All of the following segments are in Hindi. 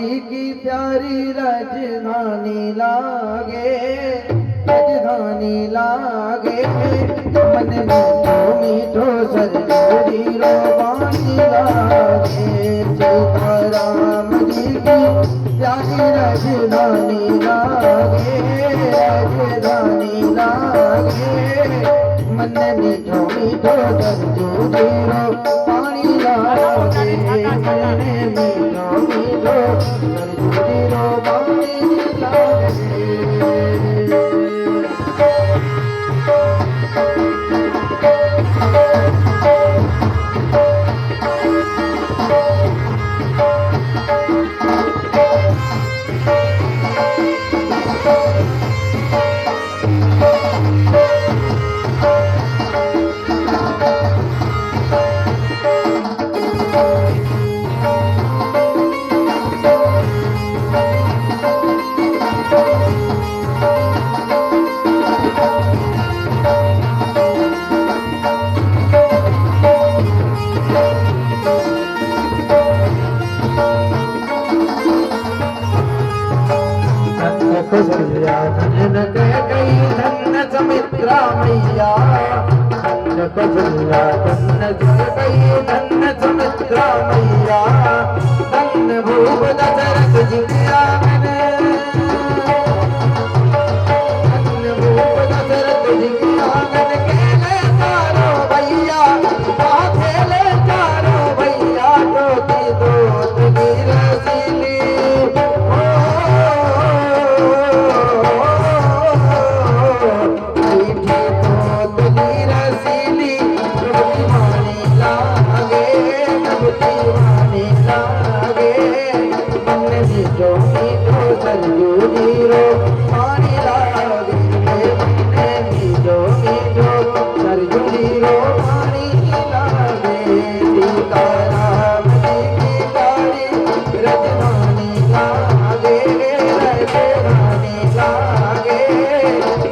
की प्यारी राजधानी लागे, राजधानी लागे। मन मीठो मीठो सरजोरी रो बानी लागे। सीताराम जी की प्यारी राजधानी लागे, राजधानी लागे। मन मीठो मीठो सरजोरी रो पानी लागे। मन मीठो मीठो सरजोरी रो पानी लागे। धन के गई धन समित्रा मैया, धन कजलिया धन के गई धन समित्रा मैया। धन भूप दशरथ जी के आंगन, धन भूप दशरथ जी के आंगन। खेले चारों भैया वहाँ खेले चारों भैया। ज्योति दोत की रसीली सरजोरी रो पानी लागे। मन मीठो मीठो सरजोरी रो पानी लागे। सीताराम जी की प्यारी राजधानी लागे, राजधानी लागे।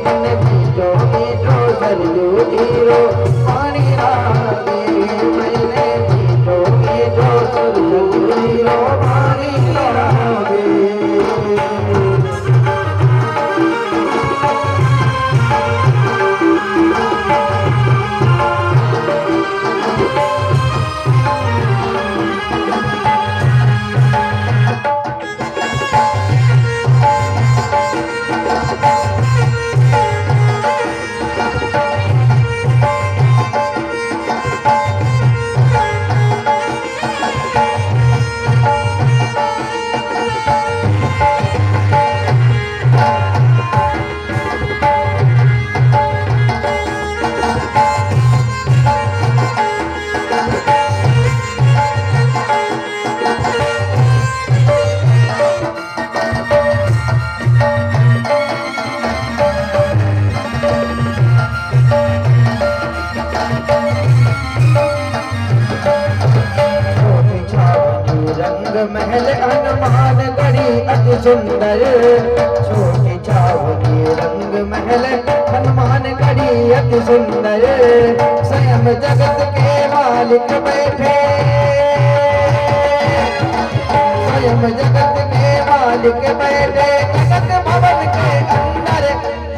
मन मीठो मीठो सरजोरी रो पानी लागे। मन मीठो मीठो सरजोरी रो पानी लागे। महल हनुमान गढ़ी अति सुंदर। छोटी छावनी रंग महल हनुमान गढ़ी अति सुंदर। स्वयं जगत के मालिक बैठे, स्वयं जगत के मालिक बैठे। कनक भवन के अंदर,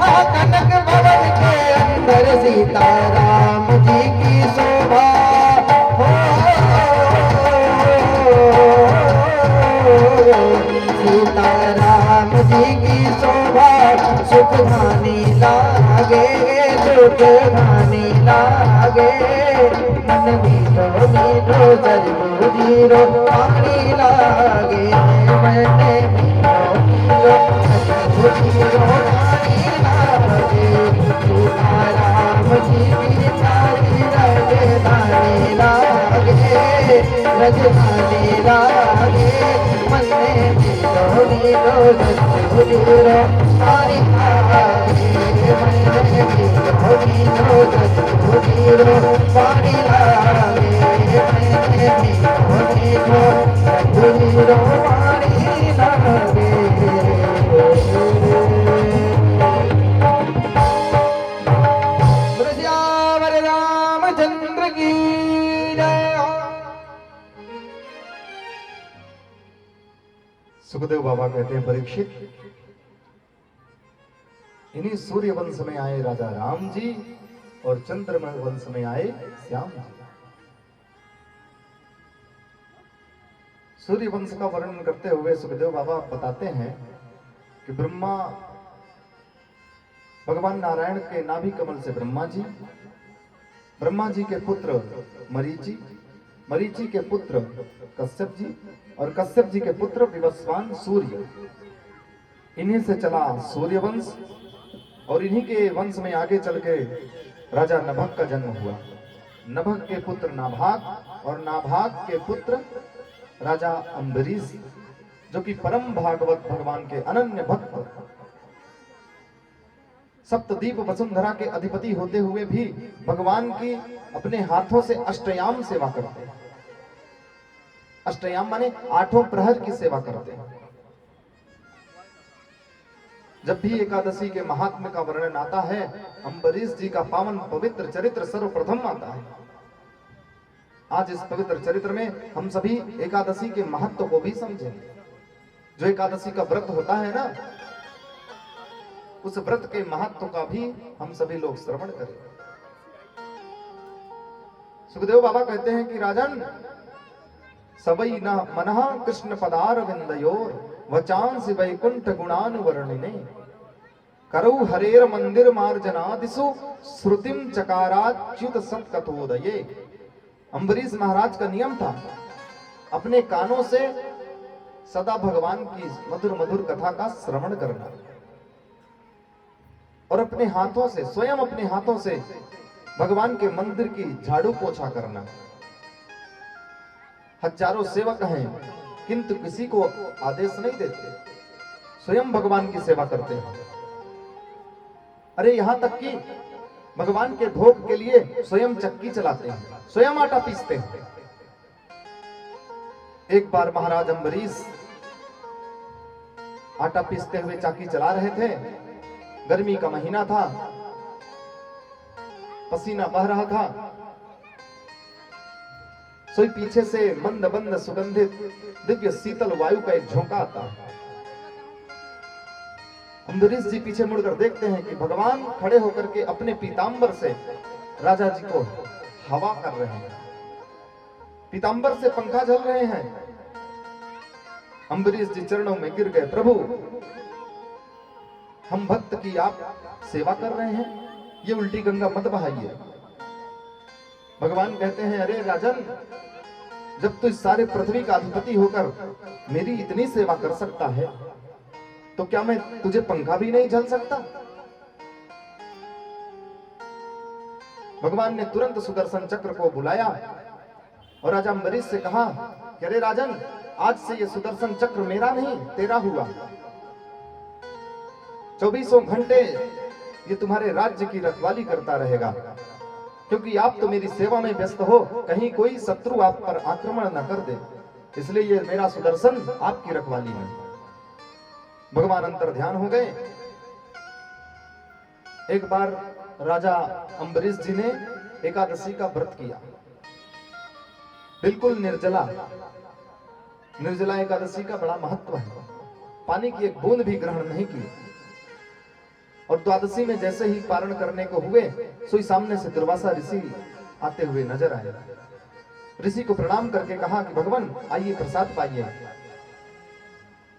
हाँ कनक भवन के अंदर। सीताराम जी की शोभा सीताराम जी की शोभा सुखधानी लागे, सुखधानी लागे। मन मीठो मीठो सरजोरी रो पानी लागे। मन मीठो मीठो सरजोरी रो पानी लागे। सीताराम जी की प्यारी राजधानी लागे, राजधानी लागे। मन मीठो मीठो सरजोरी रो पानी लागे। मन मीठो मीठो सरजोरी रो पानी लागे। मन मीठो मीठो सरजोरी रो पानी लागे। ब्रजावर रामचंद्र की जय। सुखदेव बाबा कहते हैं, परीक्षित, इन्हीं सूर्य वंश में आए राजा राम जी और चंद्रमा वंश में आए श्याम जी। सूर्य वंश का वर्णन करते हुए सुखदेव बाबा बताते हैं कि ब्रह्मा, भगवान नारायण के नाभि कमल से ब्रह्मा जी के पुत्र मरीचि, मरीचि के पुत्र कश्यप जी, और कश्यप जी के पुत्र विवस्वान सूर्य। इन्हीं से चला सूर्य वंश, और इन्हीं के वंश में आगे चल के राजा नभग का जन्म हुआ। नभग के पुत्र नाभाग, और नाभाग के पुत्र राजा अम्बरीश, जो कि परम भागवत भगवान के अनन्य भक्त, सप्तद्वीप वसुंधरा के अधिपति होते हुए भी भगवान की अपने हाथों से अष्टयाम सेवा करते हैं। अष्टयाम माने 8 प्रहर की सेवा करते हैं। जब भी एकादशी के महात्म्य का वर्णन आता है, अम्बरीश जी का पावन पवित्र चरित्र सर्वप्रथम आता है। आज इस पवित्र चरित्र में हम सभी एकादशी के महत्व को भी समझेंगे। जो एकादशी का व्रत होता है ना, उस व्रत के महत्व का भी हम सभी लोग श्रवण करें। सुखदेव बाबा कहते हैं कि राजन, सबई न मनः कृष्ण पदार विंदयोर वचांसि वैकुंठ गुणानुवर्णिने करौ हरेर मंदिर मार्जनादिसु श्रुतिम चकाराच्युत सत्कथोदये। अम्बरीश महाराज का नियम था अपने कानों से सदा भगवान की मधुर मधुर कथा का श्रवण करना, और अपने हाथों से, स्वयं अपने हाथों से भगवान के मंदिर की झाड़ू पोछा करना। हजारों सेवक हैं किंतु किसी को आदेश नहीं देते, स्वयं भगवान की सेवा करते हैं। अरे यहां तक कि भगवान के भोग के लिए स्वयं चक्की चलाते हैं, स्वयं आटा पीसते हैं। एक बार महाराज अम्बरीश आटा पीसते हुए चाकी चला रहे थे। गर्मी का महीना था, पसीना बह रहा था। सोई पीछे से मंद मंद सुगंधित दिव्य शीतल वायु का एक झोंका आता है। अम्बरीश जी पीछे मुड़कर देखते हैं कि भगवान खड़े होकर के अपने पीतांबर से राजा जी को हवा कर रहे हैं, पीतांबर से पंखा झल रहे हैं। अम्बरीश जी चरणों में गिर गए, प्रभु हम भक्त की आप सेवा कर रहे हैं, ये उल्टी गंगा मत बहाइए। भगवान कहते हैं, अरे राजन, जब तू इस सारे पृथ्वी का अधिपति होकर मेरी इतनी सेवा कर सकता है, तो क्या मैं तुझे पंखा भी नहीं झल सकता? भगवान ने तुरंत सुदर्शन चक्र को बुलाया और राजा अम्बरीश से कहा कि अरे राजन, आज से ये सुदर्शन चक्र मेरा नहीं तेरा हुआ। 24 घंटे ये तुम्हारे राज्य की रखवाली करता रहेगा, क्योंकि आप तो मेरी सेवा में व्यस्त हो, कहीं कोई शत्रु आप पर आक्रमण न कर दे, इसलिए ये मेरा सुदर्शन आपकी रखवाली है। भगवान अंतर ध्यान हो गए। एक बार राजा अम्बरीश जी ने एकादशी का व्रत किया, बिल्कुल निर्जला। निर्जला एकादशी का बड़ा महत्व है। पानी की एक बूंद भी ग्रहण नहीं की, और द्वादशी में जैसे ही पारण करने को हुए, सोई सामने से दुर्वासा ऋषि आते हुए नजर आए। ऋषि को प्रणाम करके कहा कि भगवान आइए प्रसाद पाइए।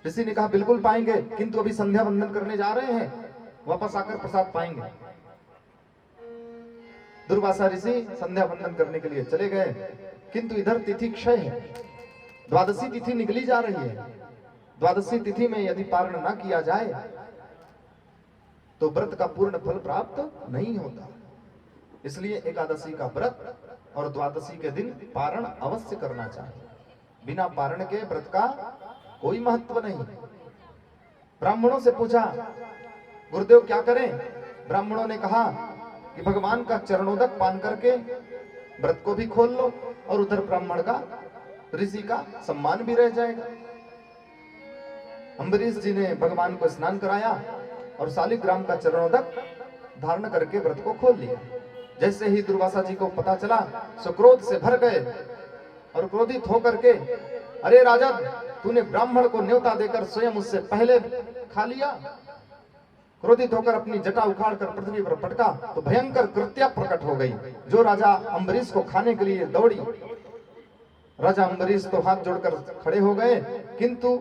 ऋषि ने कहा बिल्कुल पाएंगे, किंतु अभी संध्या वंदन करने जा रहे हैं, वापस आकर प्रसाद पाएंगे। दुर्वासा ऋषि संध्या वंदन करने के लिए चले गए, किंतु इधर तिथि क्षय है, द्वादशी तिथि निकली जा रही है। द्वादशी तिथि में यदि पारण ना किया जाए तो व्रत का पूर्ण फल प्राप्त नहीं होता। इसलिए एकादशी का व्रत और द्वादशी के दिन पारण अवश्य करना चाहिए। बिना पारण के व्रत का कोई महत्व नहीं। ब्राह्मणों से पूछा, गुरुदेव क्या करें? ब्राह्मणों ने कहा कि भगवान का चरणोदक पान करके व्रत को भी खोल लो, और उधर ब्राह्मण का, ऋषि का सम्मान भी रह जाएगा। अम्बरीश जी ने भगवान को स्नान कराया और शालिग्राम का चरणोदक धारण करके व्रत को खोल लिया। जैसे ही दुर्वासा जी को पता चला, सो क्रोध से भर गए और क्रोधित होकर के, अरे राजा, तूने ब्राह्मण को न्योता देकर स्वयं उससे पहले खा लिया। क्रोधित होकर अपनी जटा उखाड़कर पृथ्वी पर पटका तो भयंकर कृत्या प्रकट हो गई, जो राजा अम्बरीश को खाने के लिए दौड़ी। राजा अम्बरीश तो हाथ जोड़कर खड़े हो गए, किंतु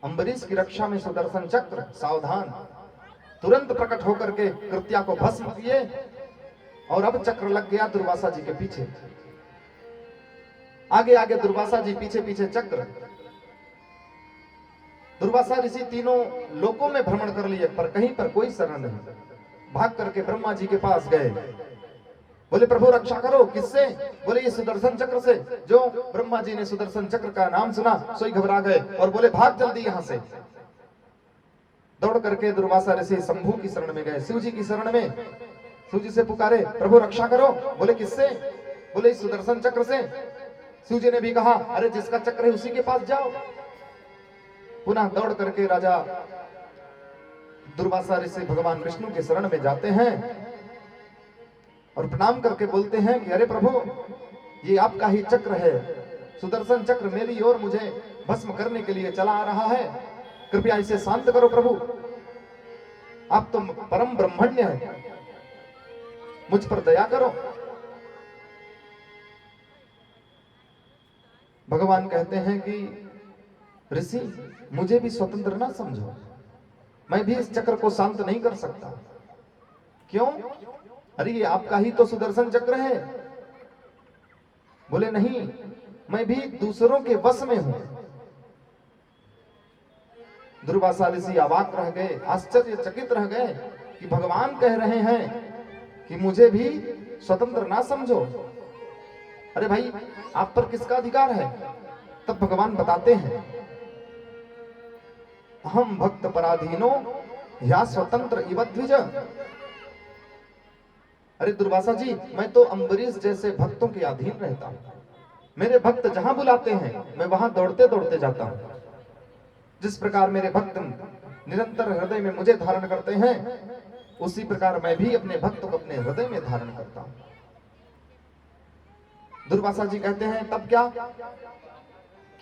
अम्बरीश की रक्षा में सुदर्शन चक्र सावधान तुरंत प्रकट होकर के कृत्या को भस्म किए, और अब चक्र लग गया दुर्वासा जी के पीछे। आगे आगे दुर्वासा जी, पीछे पीछे चक्र। दुर्वासा ऋषि तीनों लोकों में भ्रमण कर लिए, पर कहीं पर कोई शरण नहीं। भाग करके ब्रह्मा जी के पास गए, बोले प्रभु रक्षा करो। किससे? बोले ये सुदर्शन चक्र से। जो ब्रह्मा जी ने सुदर्शन चक्र का नाम सुना, सोई घबरा गए और बोले भाग जल्दी यहां से। दौड़ करके दुर्वासा ऋषि शंभू की शरण में गए, शिव जी की शरण में। शिव जी से पुकारे प्रभु रक्षा करो। बोले किससे? बोले इस सुदर्शन चक्र से। शिव जी ने भी कहा अरे जिसका चक्र है उसी के पास जाओ। पुनः दौड़ करके राजा दुर्वासा ऋषि भगवान विष्णु के शरण में जाते हैं और प्रणाम करके बोलते हैं कि अरे प्रभु ये आपका ही चक्र है, सुदर्शन चक्र मेरी ओर मुझे भस्म करने के लिए चला आ रहा है, कृपया इसे शांत करो प्रभु, आप तो परम ब्रह्मण्य है, मुझ पर दया करो। भगवान कहते हैं कि ऋषि मुझे भी स्वतंत्र ना समझो, मैं भी इस चक्र को शांत नहीं कर सकता। क्यों? अरे ये आपका ही तो सुदर्शन चक्र है। बोले नहीं, मैं भी दूसरों के वश में हूं। दुर्वासा ऋषि अवाक रह गए, आश्चर्यचकित रह गए कि भगवान कह रहे हैं कि मुझे भी स्वतंत्र ना समझो। अरे भाई आप पर किसका अधिकार है? तब भगवान बताते हैं हम भक्त पराधीनो या स्वतंत्र इव द्विज। अरे दुर्वासा जी मैं तो अम्बरीश जैसे भक्तों के अधीन रहता हूं, मेरे भक्त जहां बुलाते हैं मैं वहां दौड़ते दौड़ते जाता हूं। जिस प्रकार मेरे भक्त निरंतर हृदय में मुझे धारण करते हैं, उसी प्रकार मैं भी अपने भक्त को अपने हृदय में धारण करता हूं। दुर्वासा जी कहते हैं तब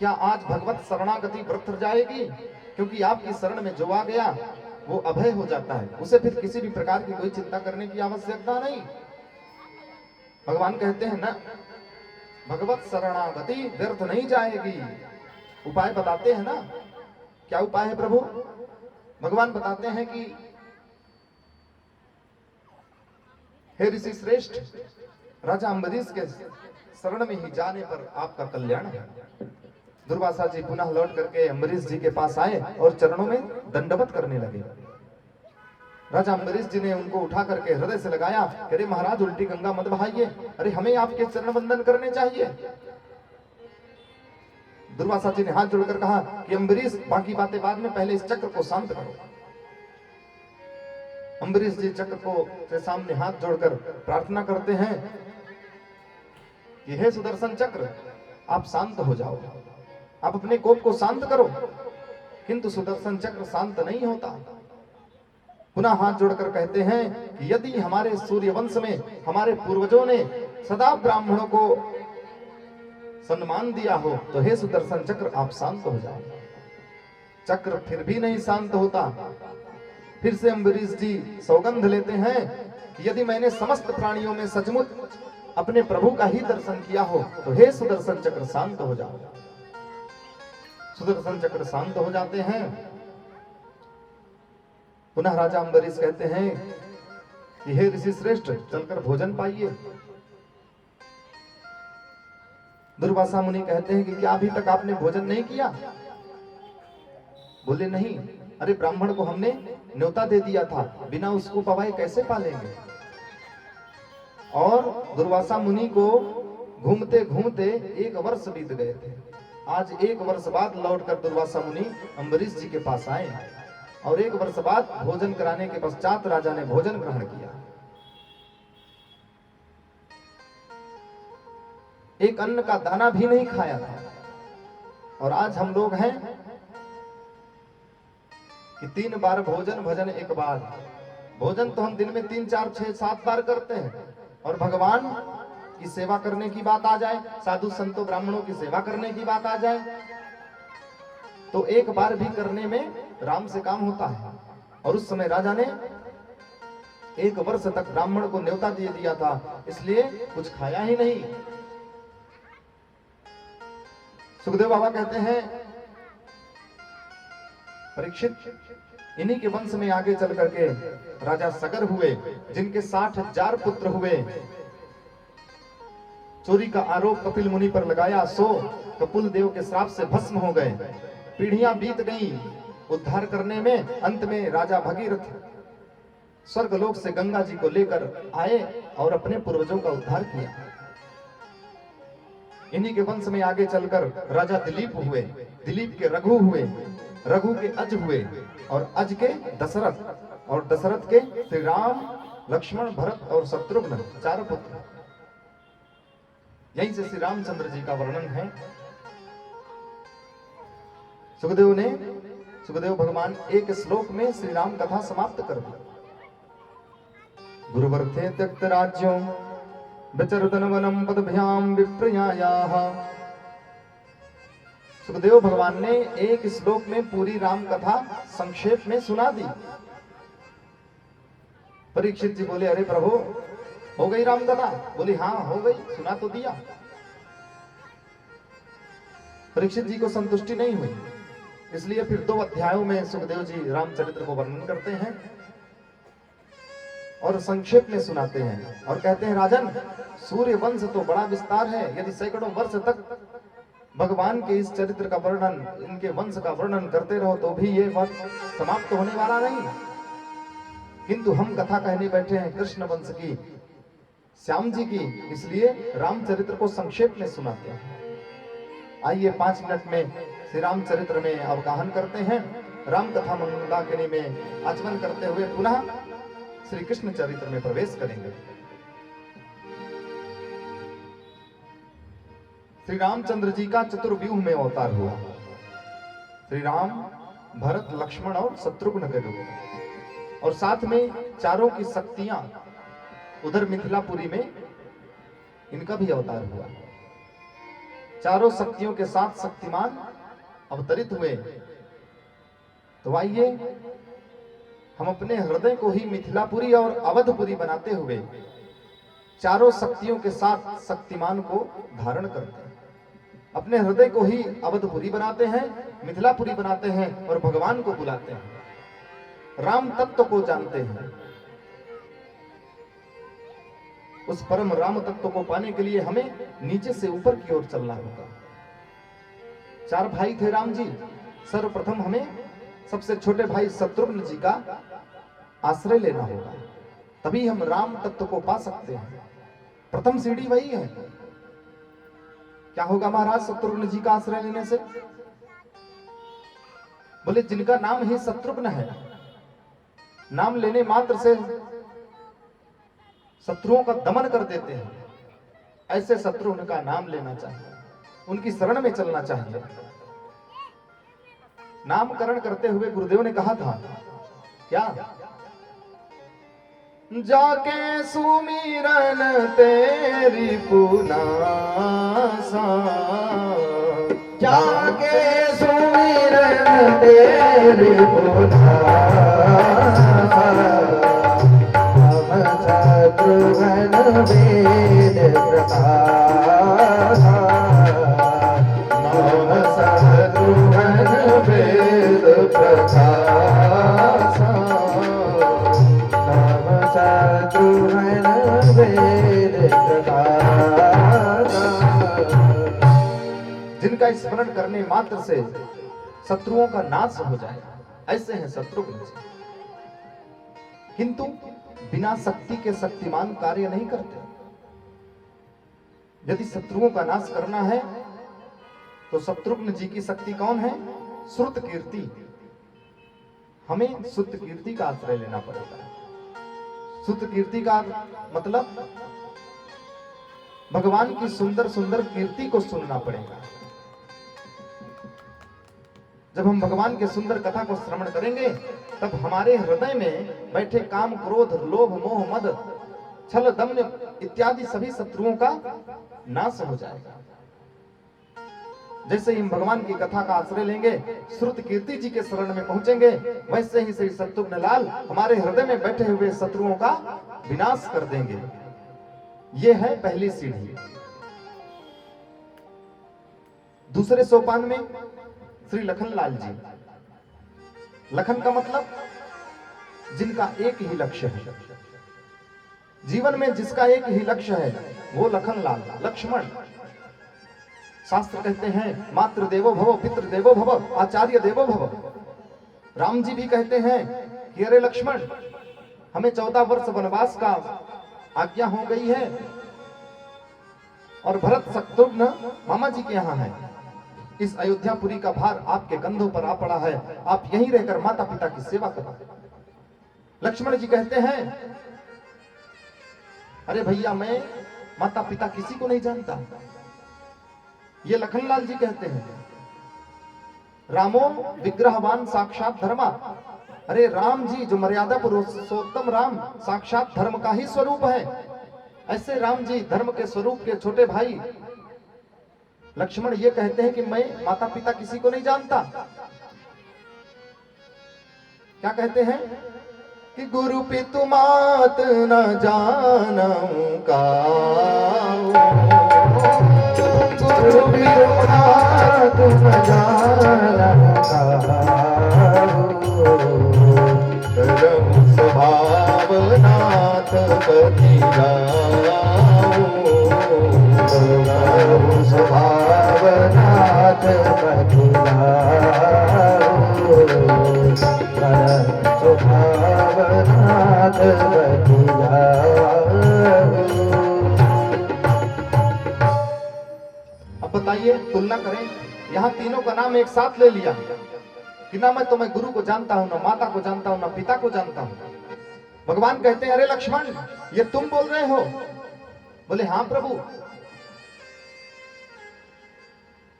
क्या आज भगवत शरणागति वृथ जाएगी? क्योंकि आपकी शरण में जो आ गया वो अभय हो जाता है, उसे फिर किसी भी प्रकार की कोई चिंता करने की आवश्यकता नहीं। भगवान कहते हैं ना, भगवत शरणागति व्यर्थ नहीं जाएगी। उपाय बताते हैं ना, क्या उपाय है प्रभु? भगवान बताते हैं कि हे ऋषि श्रेष्ठ, राजा अम्बरीश के शरण में ही जाने पर आपका कल्याण है। दुर्वासा जी पुनः लौट करके अम्बरीश जी के पास आए और चरणों में दंडवत करने लगे। राजा अम्बरीश जी ने उनको उठा करके हृदय से लगाया, अरे महाराज उल्टी गंगा मत बहाइए, अरे हमें आपके चरण वंदन करने चाहिए। दुर्वासा जी ने हाथ जोड़कर कहा कि अम्बरीश बाकी बातें बाद में, पहले इस चक्र को शांत करो। अम्बरीश जी चक्र को के सामने हाथ जोड़कर प्रार्थना करते हैं कि हे सुदर्शन चक्र आप शांत हो जाओ, आप अपने कोप को शांत करो। किंतु सुदर्शन चक्र शांत नहीं होता। पुनः हाथ जोड़कर कहते हैं कि यदि हमारे सूर्य वंश में हमारे पूर्वजों ने सदा ब्राह्मणों को सम्मान दिया हो तो हे सुदर्शन चक्र आप शांत हो जाओ। चक्र फिर भी नहीं शांत होता। फिर से अम्बरीश जी सौगंध लेते हैं कि यदि मैंने समस्त प्राणियों में सचमुच अपने प्रभु का ही दर्शन किया हो तो हे सुदर्शन चक्र शांत हो जाओ। सुदर्शन चक्र शांत हो जाते हैं। पुनः राजा अम्बरीश कहते हैं कि हे ऋषि श्रेष्ठ चलकर भोजन पाइए। दुर्वासा मुनि कहते हैं कि क्या अभी तक आपने भोजन नहीं किया? बोले नहीं, अरे ब्राह्मण को हमने न्योता दे दिया था, बिना उसको पवाए कैसे पालेंगे। और दुर्वासा मुनि को घूमते घूमते 1 वर्ष बीत गए थे। आज 1 वर्ष बाद लौटकर दुर्वासा मुनि अम्बरीश जी के पास आए और 1 वर्ष बाद भोजन कराने के पश्चात राजा ने भोजन ग्रहण किया। एक अन्न का दाना भी नहीं खाया था। और आज हम लोग हैं कि 3 बार भोजन, भजन 1 बार। भोजन तो हम दिन में 3, 4, 6, 7 बार करते हैं। और भगवान की सेवा करने की बात आ जाए, साधु संतों ब्राह्मणों की सेवा करने की बात आ जाए तो एक बार भी करने में राम से काम होता है। और उस समय राजा ने 1 वर्ष तक ब्राह्मण को न्योता दे दिया था, इसलिए कुछ खाया ही नहीं। सुखदेव बाबा कहते हैं, परीक्षित, इन्हीं के वंश में आगे चल करके राजा सगर हुए, जिनके 60,000 पुत्र हुए। चोरी का आरोप कपिल मुनि पर लगाया, सो कपिल देव के श्राप से भस्म हो गए। पीढ़ियां बीत गई उद्धार करने में। अंत में राजा भगीरथ स्वर्गलोक से गंगा जी को लेकर आए और अपने पूर्वजों का उद्धार किया। इन्हीं के वंश में आगे चलकर राजा दिलीप हुए, दिलीप के रघु हुए, रघु के अज हुए, और अज के दशरथ, और दशरथ के श्री राम, लक्ष्मण, भरत और शत्रुघ्न, 4 पुत्र। यहीं से श्री रामचंद्र जी का वर्णन है। सुखदेव भगवान एक श्लोक में श्री राम कथा समाप्त कर दी। गुरुवर्थे त्यक्त राज्यों विचरतन वनम पदभ्याम विप्रयायाः। सुखदेव भगवान ने एक श्लोक में पूरी राम कथा संक्षेप में सुना दी। परीक्षित जी बोले, अरे प्रभु, हो गई राम कथा? बोले हाँ हो गई, सुना तो दिया। परीक्षित जी को संतुष्टि नहीं हुई, इसलिए फिर 2 अध्यायों में सुखदेव जी रामचरित्र को वर्णन करते हैं और संक्षेप में सुनाते हैं और कहते हैं, राजन, सूर्य वंश तो बड़ा विस्तार है। यदि सैकड़ों वर्ष तक भगवान के इस चरित्र का वर्णन, इनके वंश का वर्णन करते रहो तो भी ये वंश समाप्त होने वाला नहीं। किंतु हम कथा कहने बैठे हैं कृष्ण वंश की, श्याम जी की, इसलिए रामचरित्र को संक्षेप में सुनाते हैं। आइए 5 मिनट में श्री रामचरित्र में अवगाहन करते हैं। राम कथा मंदाकिनी में आचमन करते हुए पुनः श्री कृष्ण चरित्र में प्रवेश करेंगे। श्री रामचंद्र जी का चतुर्व्यूह में अवतार हुआ। श्री राम, भरत, लक्ष्मण और शत्रुघ्न के रूप में, और साथ में चारों की शक्तियां उधर मिथिलापुरी में इनका भी अवतार हुआ। चारों शक्तियों के साथ शक्तिमान अवतरित हुए। तो आइए हम अपने हृदय को ही मिथिलापुरी और अवधपुरी बनाते हुए चारों शक्तियों के साथ शक्तिमान को धारण करते हैं। अपने हृदय को ही अवधपुरी बनाते हैं, मिथिलापुरी बनाते हैं और भगवान को बुलाते हैं। राम तत्व को जानते हैं। उस परम राम तत्व को पाने के लिए हमें नीचे से ऊपर की ओर चलना होगा। 4 भाई थे राम जी। सर्वप्रथम हमें सबसे छोटे भाई शत्रुघ्न जी का आश्रय लेना होगा, तभी हम राम तत्व को पा सकते हैं। प्रथम सीढ़ी वही है। क्या होगा महाराज शत्रुघ्न जी का आश्रय लेने से? बोले, जिनका नाम ही शत्रुघ्न है, नाम लेने मात्र से शत्रुओं का दमन कर देते हैं, ऐसे शत्रुघ्न का नाम लेना चाहिए, उनकी शरण में चलना चाहिए। नामकरण करते हुए गुरुदेव ने कहा था क्या? जाके सुमिरन तेरी पुनासा, जाके सुमिरन तेरी पुनासा, हम शत्रुघ्न वेद प्रकाशा, नाम शत्रुघ्न वेद प्रकाशा, नाम शत्रुघ्न वेद प्रकाशा। जिनका स्मरण करने मात्र से शत्रुओं का नाश हो जाए, ऐसे हैं शत्रुघ्न जी। किंतु बिना शक्ति के शक्तिमान कार्य नहीं करते। यदि शत्रुओं का नाश करना है तो शत्रुघ्न जी की शक्ति कौन है? श्रुत कीर्ति। हमें शुद्ध कीर्ति का आश्रय लेना पड़ेगा। शुद्ध कीर्ति का मतलब भगवान की सुंदर सुंदर कीर्ति को सुनना पड़ेगा। जब हम भगवान के सुंदर कथा को श्रवण करेंगे, तब हमारे हृदय में बैठे काम, क्रोध, लोभ, मोह, मद, छल, दम्भ इत्यादि सभी शत्रुओं का नाश हो जाएगा। जैसे ही हम भगवान की कथा का आश्रय लेंगे, श्रुत कीर्ति जी के शरण में पहुंचेंगे, वैसे ही श्री शत्रुघ्न लाल हमारे हृदय में बैठे हुए शत्रुओं का विनाश कर देंगे। ये है पहली सीढ़ी। दूसरे सोपान में श्री लखनलाल जी। लखन का मतलब जिनका एक ही लक्ष्य है, जीवन में जिसका एक ही लक्ष्य है, वो लखनलाल, लक्ष्मण। शास्त्र कहते हैं मातृ देवो भव, पितृ देवो भव, आचार्य देवो भव। राम जी भी कहते हैं कि अरे लक्ष्मण, हमें 14 वर्ष वनवास का आज्ञा हो गई है और भरत शत्रुघ्न मामा जी के यहाँ है। इस अयोध्यापुरी का भार आपके कंधों पर आ पड़ा है, आप यहीं रहकर माता पिता की सेवा करो। लक्ष्मण जी कहते हैं अरे भैया, मैं माता पिता किसी को नहीं जानता। ये लखनलाल जी कहते हैं रामो विग्रहवान साक्षात धर्मा। अरे राम जी जो मर्यादा पुरुषोत्तम राम साक्षात धर्म का ही स्वरूप है, ऐसे राम जी धर्म के स्वरूप के छोटे भाई लक्ष्मण ये कहते हैं कि मैं माता पिता किसी को नहीं जानता। क्या कहते हैं कि गुरु पितु मात न जानऊं काऊ, गुरु पितु मात न जानऊं काऊ, करम स्वभाव नाथ पति जाऊं, करम स्वभाव नाथ पति जाऊं, करम स्वभाव नाथ पति जाऊं। अब बताइए, तुलना करें, यहाँ तीनों का नाम एक साथ ले लिया कि ना मैं तुम्हें गुरु को जानता हूं, ना माता को जानता हूं, ना पिता को जानता हूं। भगवान कहते हैं अरे लक्ष्मण, ये तुम बोल रहे हो? बोले हाँ प्रभु।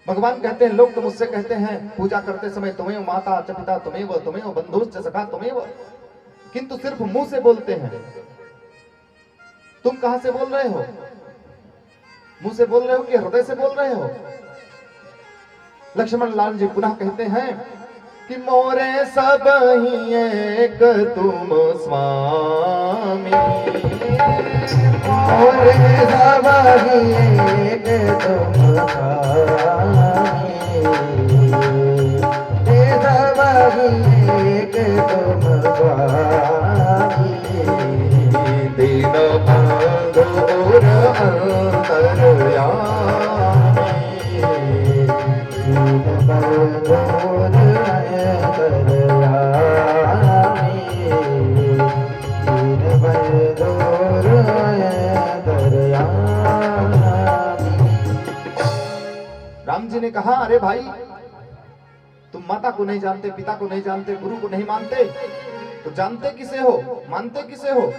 भगवान कहते हैं लोग तो मुझसे कहते हैं पूजा करते समय तुम्हें माता च पिता तुम्हें बंधुश्च सखा तुम्हें, किंतु सिर्फ मुंह से बोलते हैं। तुम कहां से बोल रहे हो? मुंह से बोल रहे हो कि हृदय से बोल रहे हो? लक्ष्मण लाल जी पुनः कहते हैं कि मोरे सब ही एक तुम स्वामी, मोरे सब ही एक तुम स्वामी, सब ही एक तुम स्वामी, दीन बंधु और अंतर्यामी, दीन बंधु राम जी ने कहा अरे भाई, तुम माता को नहीं जानते, पिता को नहीं जानते, गुरु को नहीं मानते, तो जानते किसे हो, मानते किसे हो?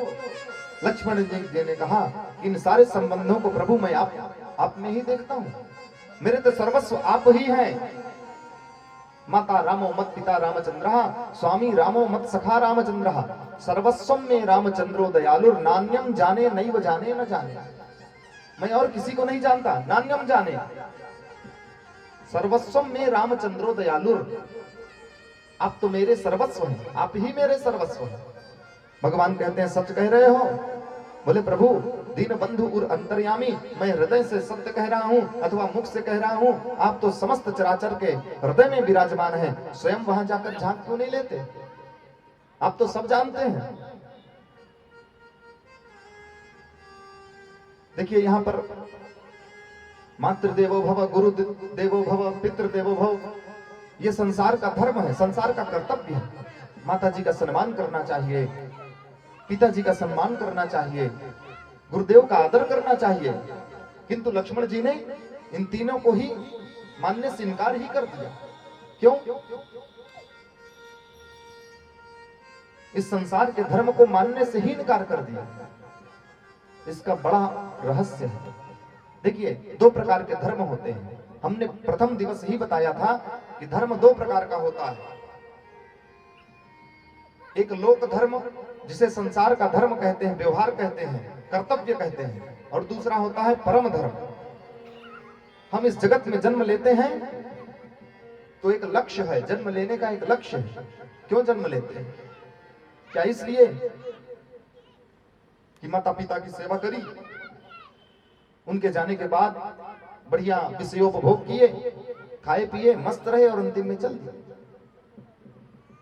लक्ष्मण जी ने कहा इन सारे संबंधों को प्रभु मैं आप में ही देखता हूं, मेरे तो सर्वस्व आप ही हैं। माता रामो मत पिता रामचंद्र, स्वामी रामो मत सखा रामचंद्र, सर्वस्व में रामचंद्रो दयालुर, नान्यम जाने नैव जाने न जाने। मैं और किसी को नहीं जानता, नान्यम जाने, सर्वस्व में रामचंद्रो दयालुर। आप तो मेरे सर्वस्व हैं, आप ही मेरे सर्वस्व हैं। भगवान कहते हैं सच कह रहे हो? बोले प्रभु, दीन बंधु और अंतर्यामी, मैं हृदय से सत्य कह रहा हूं अथवा मुख से कह रहा हूं? आप तो समस्त चराचर के हृदय में विराजमान हैं, स्वयं वहां जाकर झांक क्यों नहीं लेते? आप तो सब जानते हैं। देखिए यहां पर मातृ देवो भव, गुरु देवो भव, पितृ देवो भव, ये संसार का धर्म है, संसार का कर्तव्य है। माता जी का सम्मान करना चाहिए, पिताजी का सम्मान करना चाहिए, गुरुदेव का आदर करना चाहिए, किंतु लक्ष्मण जी ने इन तीनों को ही मानने से इनकार ही कर दिया। क्यों? इस संसार के धर्म को मानने से ही इनकार कर दिया। इसका बड़ा रहस्य है। देखिए, दो प्रकार के धर्म होते हैं। हमने प्रथम दिवस ही बताया था कि धर्म दो प्रकार का होता है। एक लोक धर्म, जिसे संसार का धर्म कहते हैं, व्यवहार कहते हैं, कर्तव्य कहते हैं, और दूसरा होता है परम धर्म। हम इस जगत में जन्म लेते हैं तो एक लक्ष्य है, जन्म लेने का एक लक्ष्य है। क्यों जन्म लेते हैं? क्या इसलिए कि माता पिता की सेवा करी, उनके जाने के बाद बढ़िया विषयोपभोग किए, खाए पिए, मस्त रहे और अंतिम में चल दिए?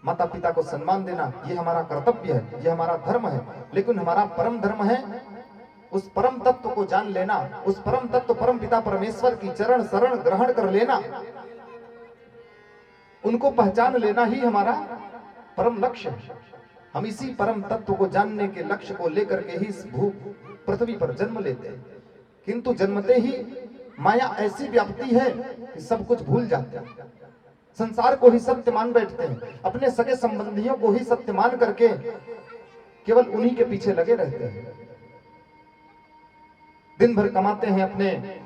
माता पिता को सम्मान देना ये हमारा कर्तव्य है, ये हमारा धर्म है। लेकिन हमारा परम धर्म है उस परम तत्व को जान लेना, उस परम तत्व परम पिता परमेश्वर की चरण शरण ग्रहण कर लेना, उनको पहचान लेना ही हमारा परम लक्ष्य है। हम इसी परम तत्व को जानने के लक्ष्य को लेकर के ही इस भू पृथ्वी पर जन्म लेते हैं। किंतु जन्मते ही माया ऐसी व्याप्ति है कि सब कुछ भूल जाते हैं, संसार को ही सत्य मान बैठते हैं, अपने सगे संबंधियों को ही सत्य मान करके केवल उन्हीं के पीछे लगे रहते हैं। दिन भर कमाते हैं अपने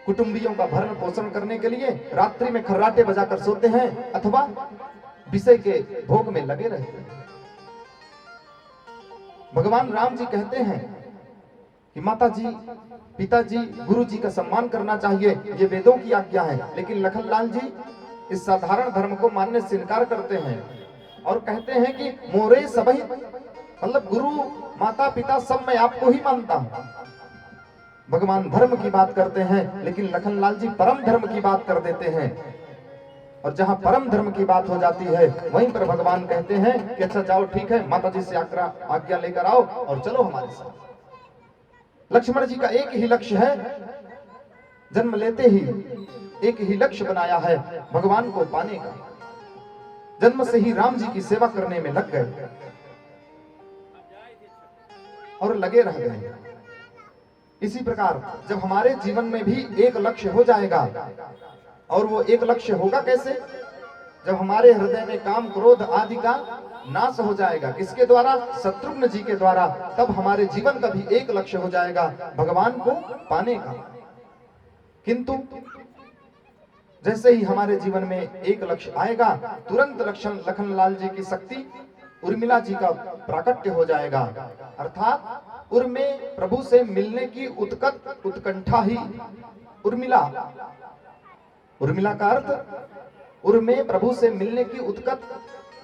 कुटुंबियों का भरण पोषण करने के लिए, रात्रि में खर्राटे बजाकर सोते हैं अथवा विषय के भोग में लगे रहते हैं। भगवान राम जी कहते हैं कि माता जी, पिताजी, गुरु जी का सम्मान करना चाहिए, ये वेदों की आज्ञा है। लेकिन लखनलाल जी इस साधारण धर्म को मानने से इनकार करते हैं और कहते हैं कि मोरे सभी, मतलब गुरु माता पिता सब मैं आपको ही मानता हूं। भगवान धर्म की बात करते हैं लेकिन लखनलाल जी परम धर्म की बात कर देते हैं। और जहां परम धर्म की बात हो जाती है वहीं पर भगवान कहते हैं कि अच्छा जाओ, ठीक है, माता जी से आज्ञा लेकर आओ और चलो हमारे साथ। लक्ष्मण जी का एक ही लक्ष्य है, जन्म लेते ही एक ही लक्ष्य बनाया है, भगवान को पाने का। जन्म से ही राम जी की सेवा करने में लग गए और लगे रह गए। इसी प्रकार जब हमारे जीवन में भी एक लक्ष्य हो जाएगा, और वो एक लक्ष्य होगा कैसे? जब हमारे हृदय में काम क्रोध आदि का नाश हो जाएगा। किसके द्वारा? शत्रुघ्न जी के द्वारा। तब हमारे जीवन का भी एक लक्ष्य हो जाएगा, भगवान को पाने का। किंतु जैसे ही हमारे जीवन में एक लक्ष्य आएगा, तुरंत लखनलाल जी की शक्ति, उर्मिला जी का प्राकट्य हो जाएगा। अर्थात उर में प्रभु से मिलने की उत्कंठा ही उर्मिला का अर्थ उर में प्रभु से मिलने की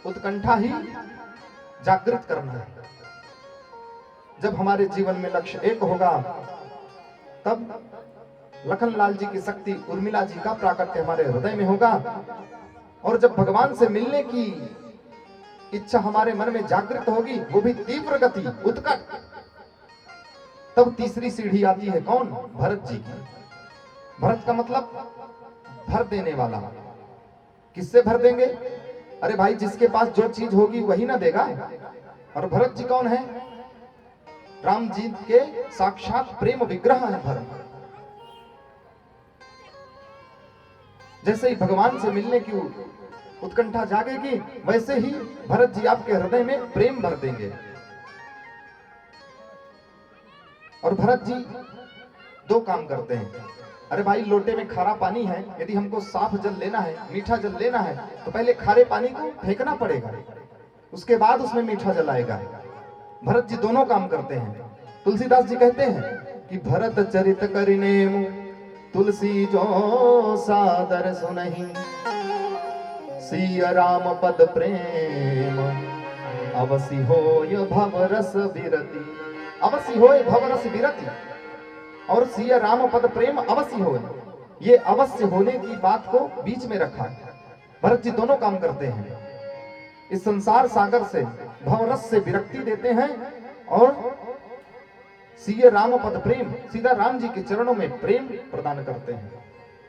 उत्कंठा ही जागृत करना है। जब हमारे जीवन में लक्ष्य एक होगा तब लखनलाल जी की शक्ति, उर्मिला जी का प्राकट्य हमारे हृदय में होगा। और जब भगवान से मिलने की इच्छा हमारे मन में जागृत होगी, वो भी तीव्र गति, उत्कट, तब तीसरी सीढ़ी आती है कौन? भरत जी की। भरत का मतलब भर देने वाला। किससे भर देंगे? अरे भाई, जिसके पास जो चीज होगी वही ना देगा। और भरत जी कौन है? राम जी के साक्षात प्रेम विग्रह है भरत। जैसे ही भगवान से मिलने की उत्कंठा जागेगी, वैसे ही भरत जी आपके हृदय में प्रेम भर देंगे। और भरत जी दो काम करते हैं। अरे भाई, लोटे में खारा पानी है, यदि हमको साफ जल लेना है, मीठा जल लेना है, तो पहले खारे पानी को फेंकना पड़ेगा, उसके बाद उसमें मीठा जल आएगा। भरत जी दोनों काम करते हैं। तुलसीदास जी कहते हैं कि भरत चरित करिनेमु तुलसी जो सादर सुनहि, सिय राम पद प्रेम अवसि होय भवरस विरति। अवसि होय भवरस विरति और सिय राम पद प्रेम अवश्य हो, ये अवश्य होने की बात को बीच में रखा है। भरत जी दोनों काम करते हैं। इस संसार सागर से, भवरस से विरक्ति देते हैं और सिय राम पद प्रेम, सीधा राम जी के चरणों में प्रेम प्रदान करते हैं।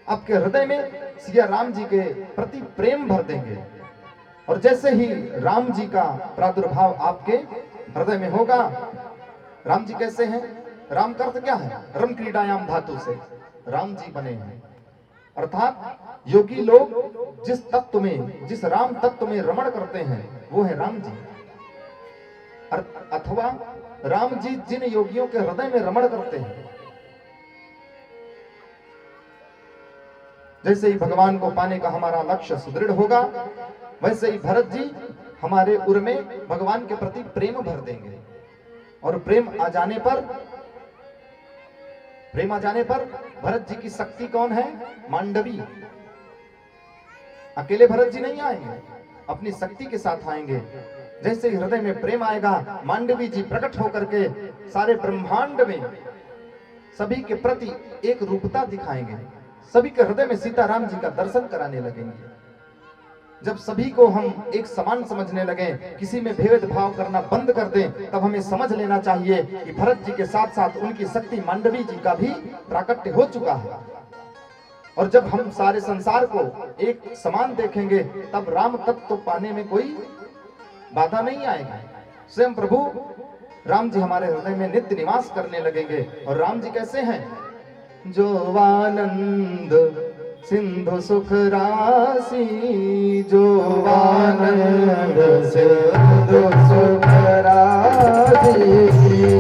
आपके हृदय में सिया राम जी के प्रति प्रेम भर देंगे। और जैसे ही राम जी का प्रादुर्भाव आपके हृदय में होगा, राम जी कैसे हैं? राम का अर्थ क्या है? रम क्रीडायाम धातु से राम जी बने हैं। अर्थात योगी लोग जिस तत्व में, जिस राम तत्व में रमण करते हैं, वो है राम जी। अथवा राम जी जिन योगियों के हृदय में रमण करते हैं। जैसे ही भगवान को पाने का हमारा लक्ष्य सुदृढ़ होगा, वैसे ही भरत जी हमारे उर में भगवान के प्रति प्रेम भर देंगे। और प्रेम आ जाने पर प्रेमा जाने पर भरत जी की शक्ति कौन है? मांडवी। अकेले भरत जी नहीं आएंगे, अपनी शक्ति के साथ आएंगे। जैसे ही हृदय में प्रेम आएगा, मांडवी जी प्रकट होकर के सारे ब्रह्मांड में सभी के प्रति एक रूपता दिखाएंगे, सभी के हृदय में सीताराम जी का दर्शन कराने लगेंगे। जब सभी को हम एक समान समझने लगे, किसी में भेदभाव करना बंद कर दें, तब हमें समझ लेना चाहिए कि भरत जी के साथ साथ उनकी शक्ति मांडवी जी का भी प्राकट्य हो चुका है। और जब हम सारे संसार को एक समान देखेंगे, तब राम तत्व पाने में कोई बाधा नहीं आएगी। स्वयं प्रभु राम जी हमारे हृदय में नित्य निवास करने लगेंगे। और राम जी कैसे हैं? जो आनंद सिंधु सुख राशि, जो आनंद सिंधु सुख राशि,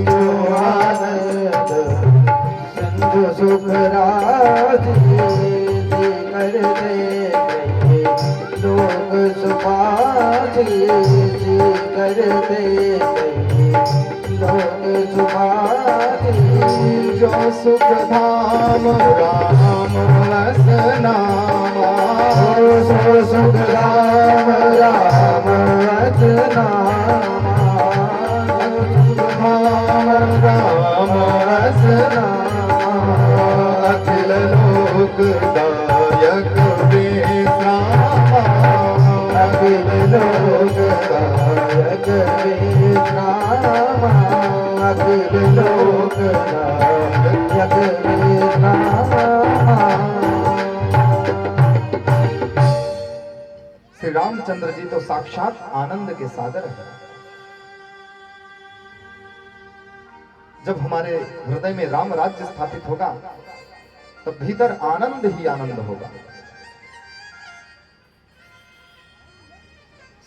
जो आनंद सिंधु सुख राशि, कर दे लोग सुखासी, कर दे लोग सुखासी। जो सुख धाम राम वसनामा, जो सुख धाम राम वसनामा, धाम राम वसनामा, अखिल लोक दायक विश्रामा, अखिल लोक दायक विश्रामा, अखिल लोक दायक विश्रामा। श्री रामचंद्र जी तो साक्षात आनंद के सागर है। जब हमारे हृदय में राम राज्य स्थापित होगा, तब भीतर आनंद ही आनंद होगा।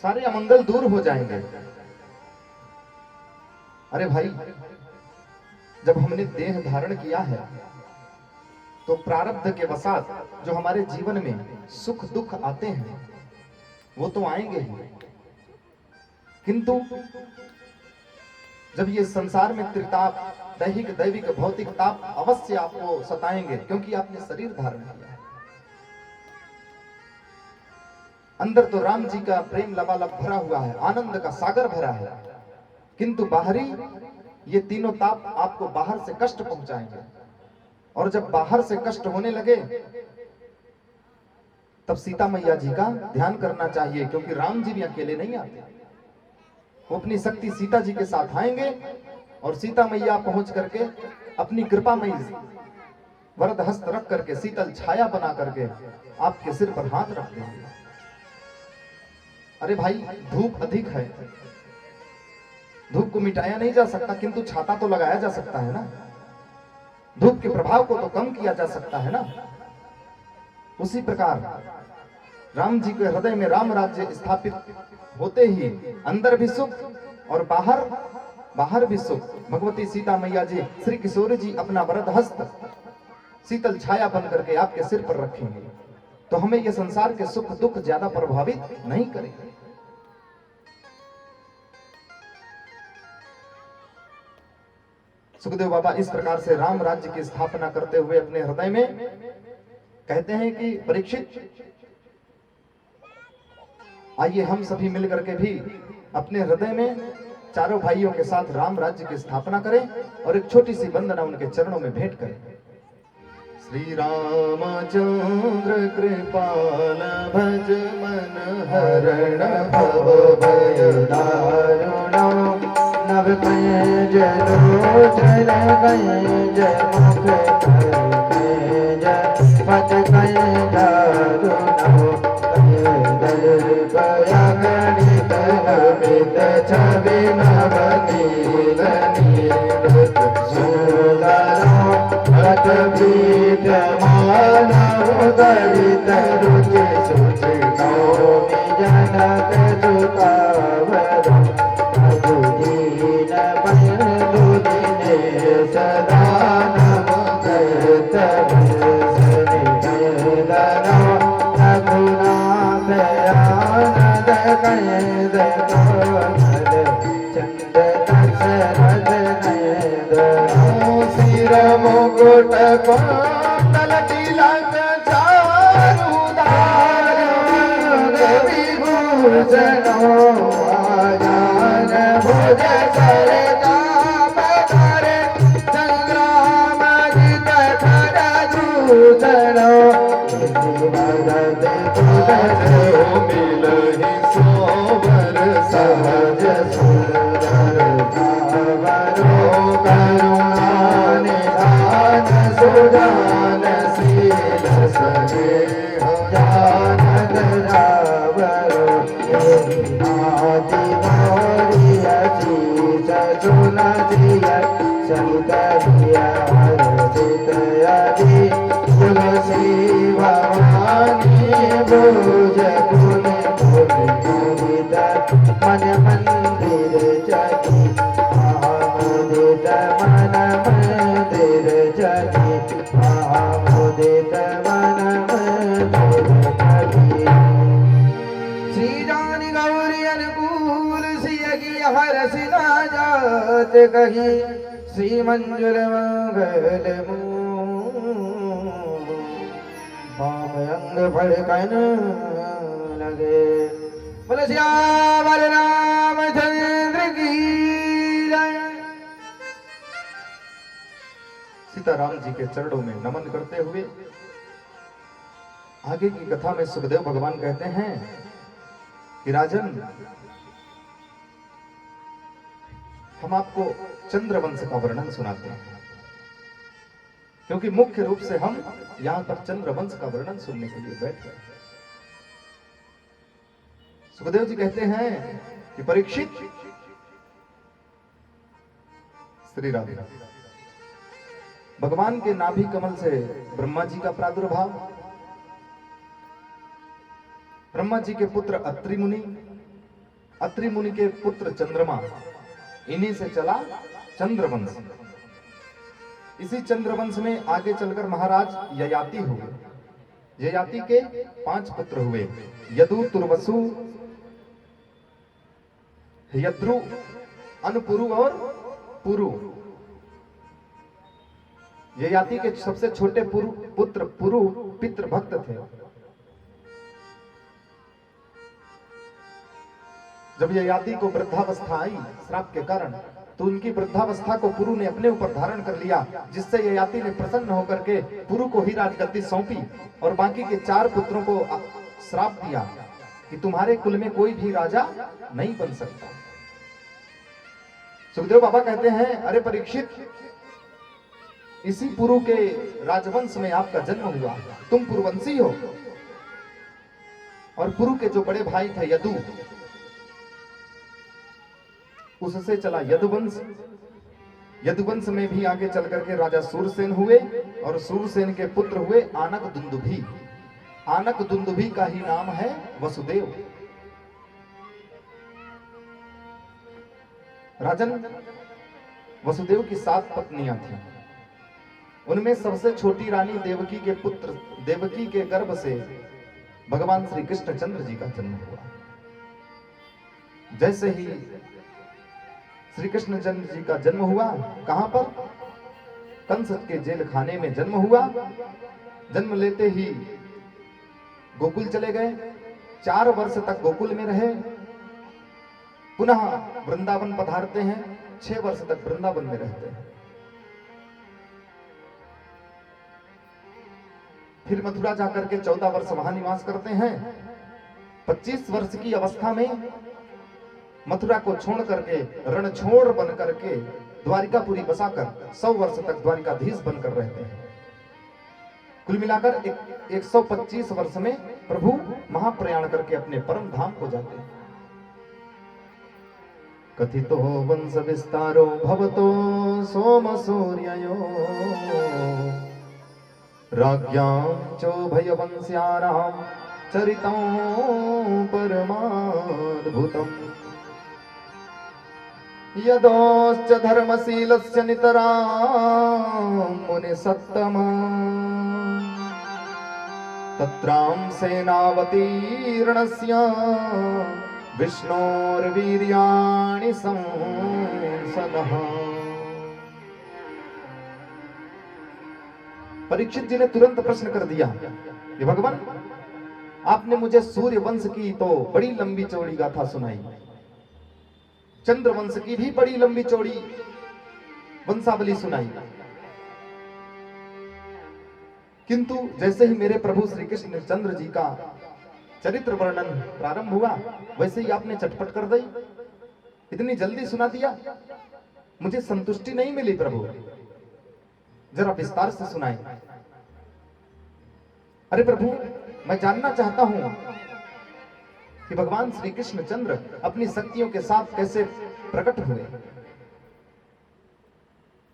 सारे अमंगल दूर हो जाएंगे। अरे भाई, जब हमने देह धारण किया है, तो प्रारब्ध के वसात जो हमारे जीवन में सुख दुख आते हैं, वो तो आएंगे ही, किंतु जब ये संसार में त्रिताप, दैहिक दैविक भौतिक ताप अवश्य आपको सताएंगे, क्योंकि आपने शरीर धारण किया है। अंदर तो राम जी का प्रेम लबालब भरा हुआ है, आनंद का सागर भरा है, किंतु बाहरी ये तीनों ताप आपको बाहर से कष्ट पहुंचाएंगे। और जब बाहर से कष्ट होने लगे, तब सीता मैया जी का ध्यान करना चाहिए, क्योंकि राम जी भी अकेले नहीं आते। वो अपनी शक्ति सीता जी के साथ आएंगे, और सीता मैया पहुंच करके अपनी कृपामयी वरद हस्त रख करके, शीतल छाया बना करके आपके सिर पर हाथ रख देंगे। अरे भाई, धूप अधिक है, धूप को मिटाया नहीं जा सकता, किंतु छाता तो लगाया जा सकता है ना। धूप के प्रभाव को तो कम किया जा सकता है ना। उसी प्रकार राम जी के हृदय में राम राज्य स्थापित होते ही अंदर भी सुख और बाहर भी सुख। भगवती सीता मैया जी, श्री किशोर जी अपना वरद हस्त शीतल छाया बन करके आपके सिर पर रखेंगे, तो हमें यह संसार के सुख दुख ज्यादा प्रभावित नहीं करेंगे। सुखदेव बाबा इस प्रकार से राम राज्य की स्थापना करते हुए अपने हृदय में कहते हैं कि परीक्षित, आइए हम सभी मिलकर के भी अपने हृदय में चारों भाइयों के साथ राम राज्य की स्थापना करें और एक छोटी सी वंदना उनके चरणों में भेंट करें। श्री रामचंद्र कृपाल भज मन हरण भव भय दारुण नव कंज लोचन कंज मुख कंज पद कंज दारुण गया गणित अमित छवि नवनील नील सुंदर रत पीठ मानव गणित रुचि सुचि नौमि जनक सुतावर अजुदीन बंधु दिने सदा नम करत चंद दशरथ नयन सिर मुकुट कुंडल तिलक चारुदार विभूषणो आजान भुज सरदा पधारे संग्राम जित खर दूषणो भगत तुझसे मिलहि सोवर सहज सुंदर भावरो करुणा निधान सुजान शील स्नेह ज्ञान दयावरो आदि गौरी अजीत चुन जिय सहित दिया हर्षित यदि तुलसी भवानी भोज गुण मुदित मन मंदिर जगी मुदित मन मंदिर जगी मुदित मन मंदिर जगी श्री जानी गौरी अनुकूल सिय की हर्षिता जात कही श्री मंजुल मंगल वाम अंग फड़कन लगे बोले श्यावर रामचंद्र की जय। सीताराम जी के चरणों में नमन करते हुए आगे की कथा में सुखदेव भगवान कहते हैं कि राजन, हम आपको चंद्रवंश का वर्णन सुनाते हैं, क्योंकि मुख्य रूप से हम यहां पर चंद्रवंश का वर्णन सुनने के लिए बैठे हैं। सुखदेव जी कहते हैं कि परीक्षित, श्री राधे, भगवान के नाभि कमल से ब्रह्मा जी का प्रादुर्भाव, ब्रह्मा जी के पुत्र अत्रि मुनि, अत्रि मुनि के पुत्र चंद्रमा, इन्हीं से चला चंद्रवंश। इसी चंद्रवंश में आगे चलकर महाराज ययाति हुए। ययाति के 5 पुत्र हुए, यदु, तुर्वसु, यद्रु, अनुपुरु और पुरु। ययाति के सबसे छोटे पुत्र पुरु पितृभक्त थे। जब ययाति को वृद्धावस्था आई श्राप के कारण, तो उनकी वृद्धावस्था को पुरु ने अपने ऊपर धारण कर लिया, जिससे ययाति ने प्रसन्न होकर के पुरु को ही राजगद्दी सौंपी और बाकी के 4 पुत्रों को श्राप दिया कि तुम्हारे कुल में कोई भी राजा नहीं बन सकता। सुखदेव बाबा कहते हैं, अरे परीक्षित, इसी पुरु के राजवंश में आपका जन्म हुआ, तुम पुरवंशी हो। और पुरु के जो बड़े भाई थे यदु, उससे चला यदुवंश। यदुवंश में भी आगे चल करके राजा सूरसेन हुए और सूरसेन के पुत्र हुए आनक दुंदुभी। आनक दुंदुभी का ही नाम है वसुदेव। राजन, वसुदेव की 7 पत्नियां थीं। उनमें सबसे छोटी रानी देवकी के पुत्र, देवकी के गर्भ से भगवान श्री कृष्णचंद्र जी का जन्म हुआ। जैसे ही श्री कृष्णचंद्र जी का जन्म हुआ, कहां पर? कंस के जेल खाने में जन्म हुआ। जन्म लेते ही गोकुल चले गए, 4 वर्ष तक गोकुल में रहे। पुनः वृंदावन पधारते हैं, 6 वर्ष तक वृंदावन में रहते हैं। फिर मथुरा जाकर के 14 वर्ष वहां निवास करते हैं। 25 वर्ष की अवस्था में मथुरा को छोड़ करके रणछोड़ बन करके द्वारिकापुरी बसाकर 100 वर्ष तक द्वारिकाधीश बनकर रहते हैं। कुल मिलाकर 125 वर्ष में प्रभु महाप्रयाण करके अपने परम धाम को जाते हैं। कथितो वंश विस्तारो भवतो सोम सूर्ययो राज्ञां चोभयवंश्यानां चरितं परमाद्भुतम् यदोश्च धर्मशीलस्य नितरां मुनिसत्तमा तत्रां सेनावतीर्णस्य विष्णोर्वीर्याणि संसदः। परीक्षित जी ने तुरंत प्रश्न कर दिया कि भगवान, आपने मुझे सूर्य वंश की तो बड़ी लंबी चौड़ी गाथा सुनाई, चंद्र वंश की भी बड़ी लंबी चौड़ी वंशावली सुनाई, किंतु जैसे ही मेरे प्रभु श्री कृष्ण चंद्र जी का चरित्र वर्णन प्रारंभ हुआ, वैसे ही आपने चटपट कर दी, इतनी जल्दी सुना दिया, मुझे संतुष्टि नहीं मिली प्रभु, जरा विस्तार से सुनाए। अरे प्रभु, मैं जानना चाहता हूं कि भगवान श्री कृष्ण चंद्र अपनी शक्तियों के साथ कैसे प्रकट हुए।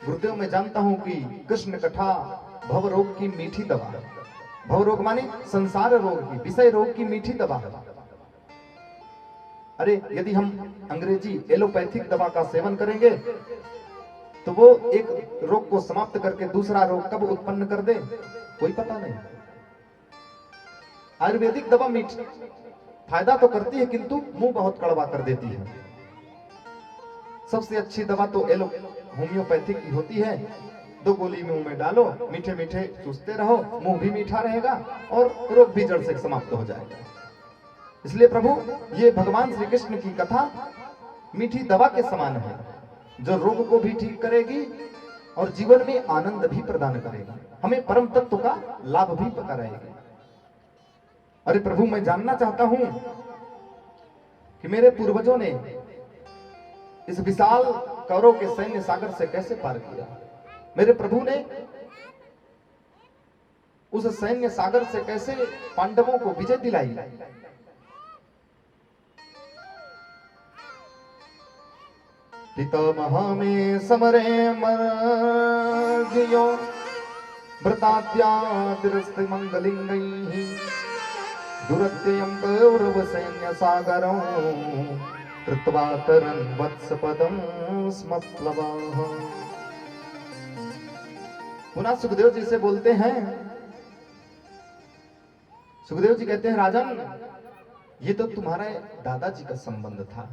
गुरुदेव, मैं जानता हूं कि कृष्ण कथा भव रोग की मीठी दवा है। भव रोग माने संसार रोग की, विषय रोग की मीठी दवा है। अरे यदि हम अंग्रेजी एलोपैथिक दवा का सेवन करेंगे तो वो एक रोग को समाप्त करके दूसरा रोग कब उत्पन्न कर दे कोई पता नहीं। आयुर्वेदिक दवा मीठी फायदा तो करती है, किंतु मुंह बहुत कड़वा कर देती है। सबसे अच्छी दवा तो होम्योपैथिक की होती है। 2 गोली मुंह में डालो, मीठे मीठे चूसते रहो, मुंह भी मीठा रहेगा और रोग भी जड़ से समाप्त हो जाएगा। इसलिए प्रभु, ये भगवान श्री कृष्ण की कथा मीठी दवा के समान है, जो रोग को भी ठीक करेगी और जीवन में आनंद भी प्रदान करेगी, हमें परम तत्व का लाभ भी कराएगी। अरे प्रभु, मैं जानना चाहता हूं कि मेरे पूर्वजों ने इस विशाल कौरव के सैन्य सागर से कैसे पार किया। मेरे प्रभु ने उस सैन्य सागर से कैसे पांडवों को विजय दिलाई। पितामह में समरे मर्जियो भृताद्यातिरस्ति मंगलिंगैः दुरत्ययं कौरव सैन्य सागरं कृत्वा तरन् वत्सपदं स्मप्लवः। पुनः सुखदेव जी से बोलते हैं, सुखदेव जी कहते हैं, राजन, ये तो तुम्हारे दादाजी का संबंध था।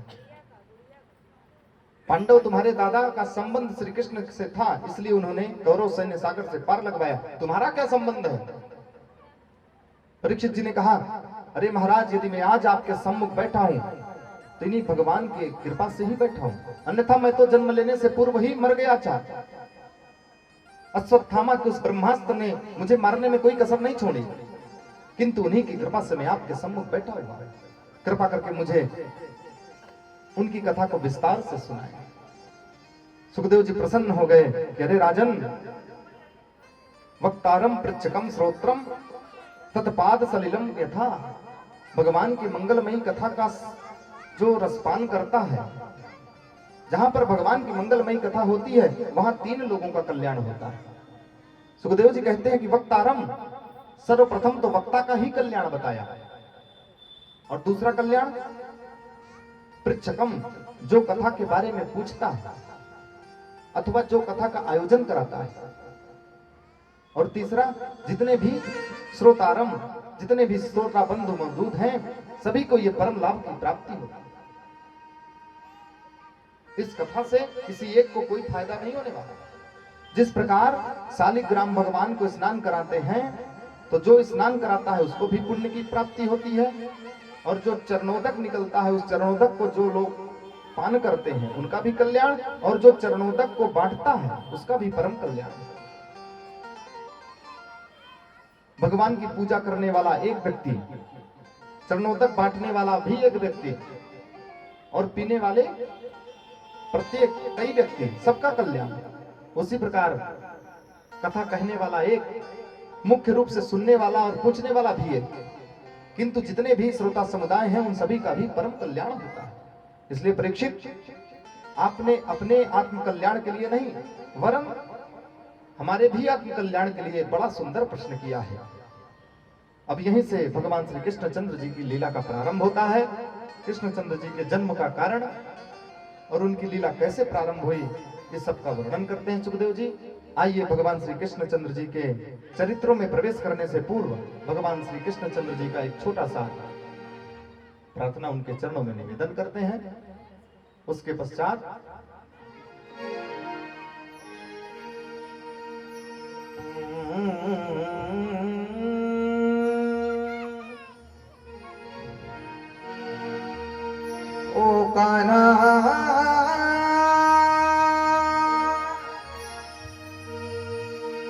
पांडव तुम्हारे दादा का संबंध श्री कृष्ण से था, इसलिए उन्होंने कौरव सैन्य सागर से पार लगवाया। तुम्हारा क्या संबंध है? परीक्षित जी ने कहा, अरे महाराज, यदि मैं आज आपके सम्मुख बैठा हूं तो इन्हीं भगवान की कृपा से ही बैठा हूं, अन्यथा मैं तो जन्म लेने से पूर्व ही मर गया था। अश्वत्थामा के उस ब्रह्मास्त्र ने मुझे मारने में कोई कसर नहीं छोड़ी, किंतु उन्हीं की कृपा से मैं आपके सम्मुख बैठा हुआ। कृपा करके मुझे उनकी कथा को विस्तार से सुनाए। सुखदेव जी प्रसन्न हो गए कि अरे राजन, वक्तारम पृच्छकम श्रोत्रम तत्पाद सलिलम यथा। भगवान की मंगलमयी कथा का जो रसपान करता है, जहां पर भगवान की मंगलमयी कथा होती है, वहां 3 लोगों का कल्याण होता है। सुखदेव जी कहते हैं कि वक्तारम, सर्वप्रथम तो वक्ता का ही कल्याण बताया, और दूसरा कल्याण पृच्छकम, जो कथा के बारे में पूछता है अथवा जो कथा का आयोजन कराता है, और तीसरा जितने भी श्रोतारम, जितने भी श्रोता बंधु मौजूद हैं, सभी को यह परम लाभ की प्राप्ति होती है। इस कथा से किसी एक को कोई फायदा नहीं होने वाला। जिस प्रकार शालिग्राम भगवान को स्नान कराते हैं, तो जो स्नान कराता है उसको भी पुण्य की प्राप्ति होती है, और जो चरणोदक निकलता है, उस चरणोदक को जो लोग पान करते हैं उनका भी कल्याण, और जो चरणोदक को बांटता है उसका भी परम कल्याण। भगवान की पूजा करने वाला एक व्यक्ति, चरणोदक बांटने वाला भी एक व्यक्ति, और पीने वाले प्रत्येक कई व्यक्ति, सबका कल्याण। उसी प्रकार कथा कहने वाला एक, मुख्य रूप से सुनने वाला और पूछने वाला भी एक, किंतु जितने भी श्रोता समुदाय हैं उन सभी का भी परम कल्याण होता है। इसलिए परीक्षित, आपने अपने आत्म कल्याण के लिए नहीं, वरन हमारे भी आत्म कल्याण के लिए बड़ा सुंदर प्रश्न किया है। अब यहीं से भगवान श्री कृष्णचंद्र जी की लीला का प्रारंभ होता है। कृष्णचंद्र जी के जन्म का कारण और उनकी लीला कैसे प्रारंभ हुई, ये सब का वर्णन करते हैं सुखदेव जी। आइए भगवान श्री कृष्णचंद्र जी के चरित्रों में प्रवेश करने से पूर्व भगवान श्री कृष्णचंद्र जी का एक छोटा सा प्रार्थना उनके चरणों में निवेदन करते हैं। उसके पश्चात ओ कान्हा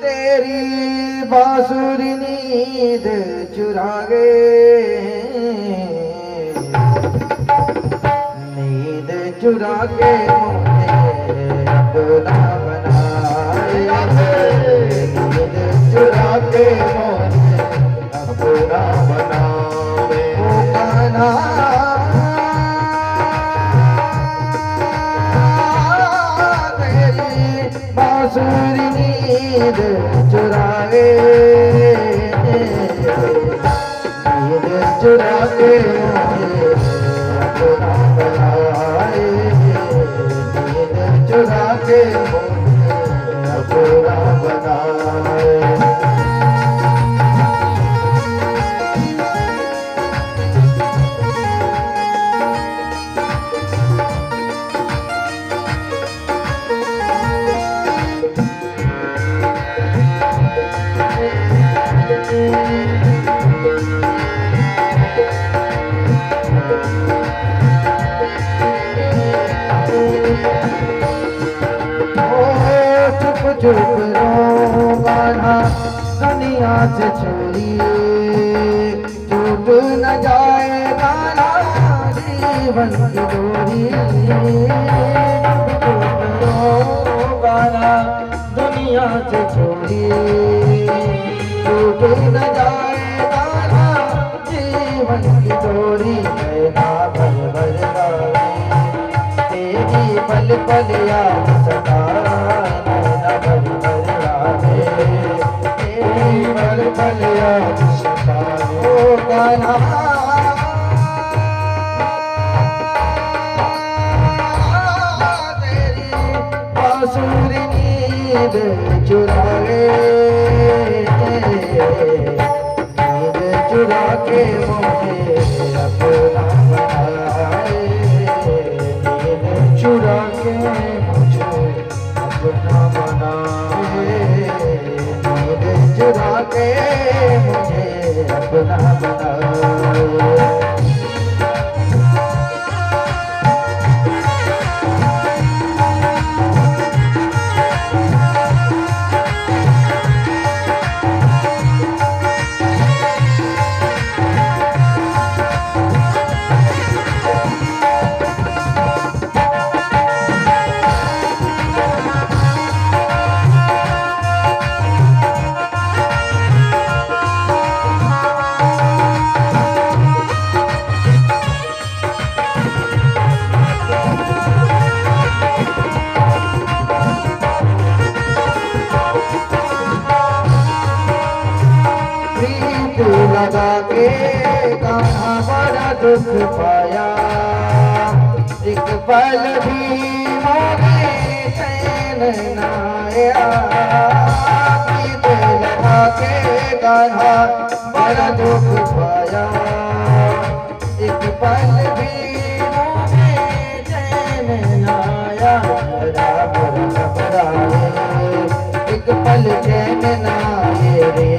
तेरी बांसुरी नींद चुरा गए, नींद चुरा के मुझे अपना बनाए, नींद चुरा के मुझे अपना बनाए। ओ कान्हा तेरी बांसुरी नींद चुराए, नींद चुरा के मुझे अपना बनाए, नींद चुरा के मुझे अपना बनाए। चुप रो कान्हा दुनिया से छोड़िए, टूट न जाए कान्हा जीवन की डोरी। चुप रो कान्हा दुनिया से छोड़िए, टूट न जाए कान्हा जीवन की डोरी। नैना भर भर गाए तेरी पल पल याद सताए, पल पल याद सताए। ओ कान्हा तेरी बांसुरी नींद चुराए, नींद चुरा के मुझे अपना बनाए, नींद चुरा के मुझे अपना बनाए, नींद चुरा के मुझे अपना बनाए। लगा के कान्हा बड़ा दुख पाया, एक पल भी मोरे चैन न आया। प्रीत लगा के कान्हा बड़ा दुख पाया, एक पल भी मोरे चैन न आया। राम घबराए एक पल चैन न आए रे,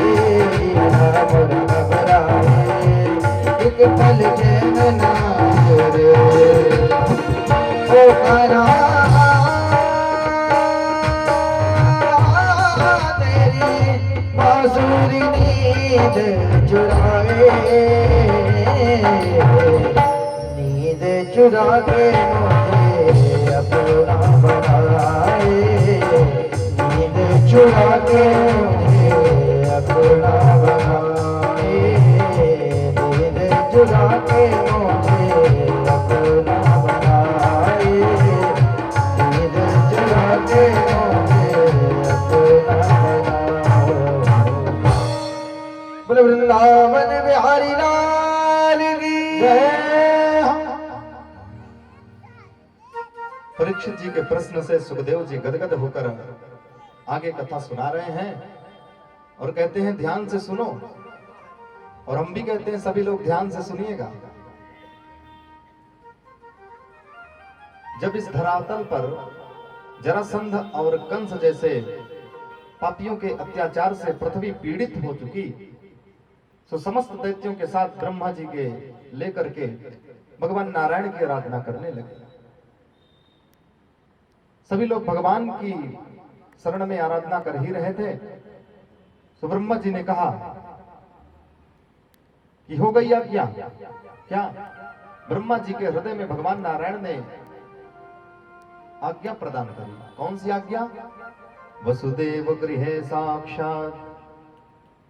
एक पल चैन न आए रे। ओ कान्हा तेरी बांसुरी नींद चुराए, नींद चुरा के मुझे अपना बनाए, नींद चुरा के मुझे अपना बनाए, नींद चुरा के मुझे अपना बनाए, नींद चुरा के मुझे अपना बनाए। बोले वृंदावन बिहारी लाल की जय। परीक्षित जी के प्रश्न से सुखदेव जी गदगद होकर आगे कथा सुना रहे हैं और कहते हैं ध्यान से सुनो, और हम भी कहते हैं सभी लोग ध्यान से सुनिएगा। जब इस धरातल पर जरासंध और कंस जैसे पापियों के अत्याचार से पृथ्वी पीड़ित हो चुकी, तो समस्त दैत्यों के साथ ब्रह्मा जी के लेकर के भगवान नारायण की आराधना करने लगे। सभी लोग भगवान की शरण में आराधना कर ही रहे थे, तो ब्रह्मा जी ने कहा कि हो गई आज्ञा। क्या? ब्रह्मा जी के हृदय में भगवान नारायण ने आज्ञा प्रदान करी। कौन सी आज्ञा? वसुदेव गृहे साक्षात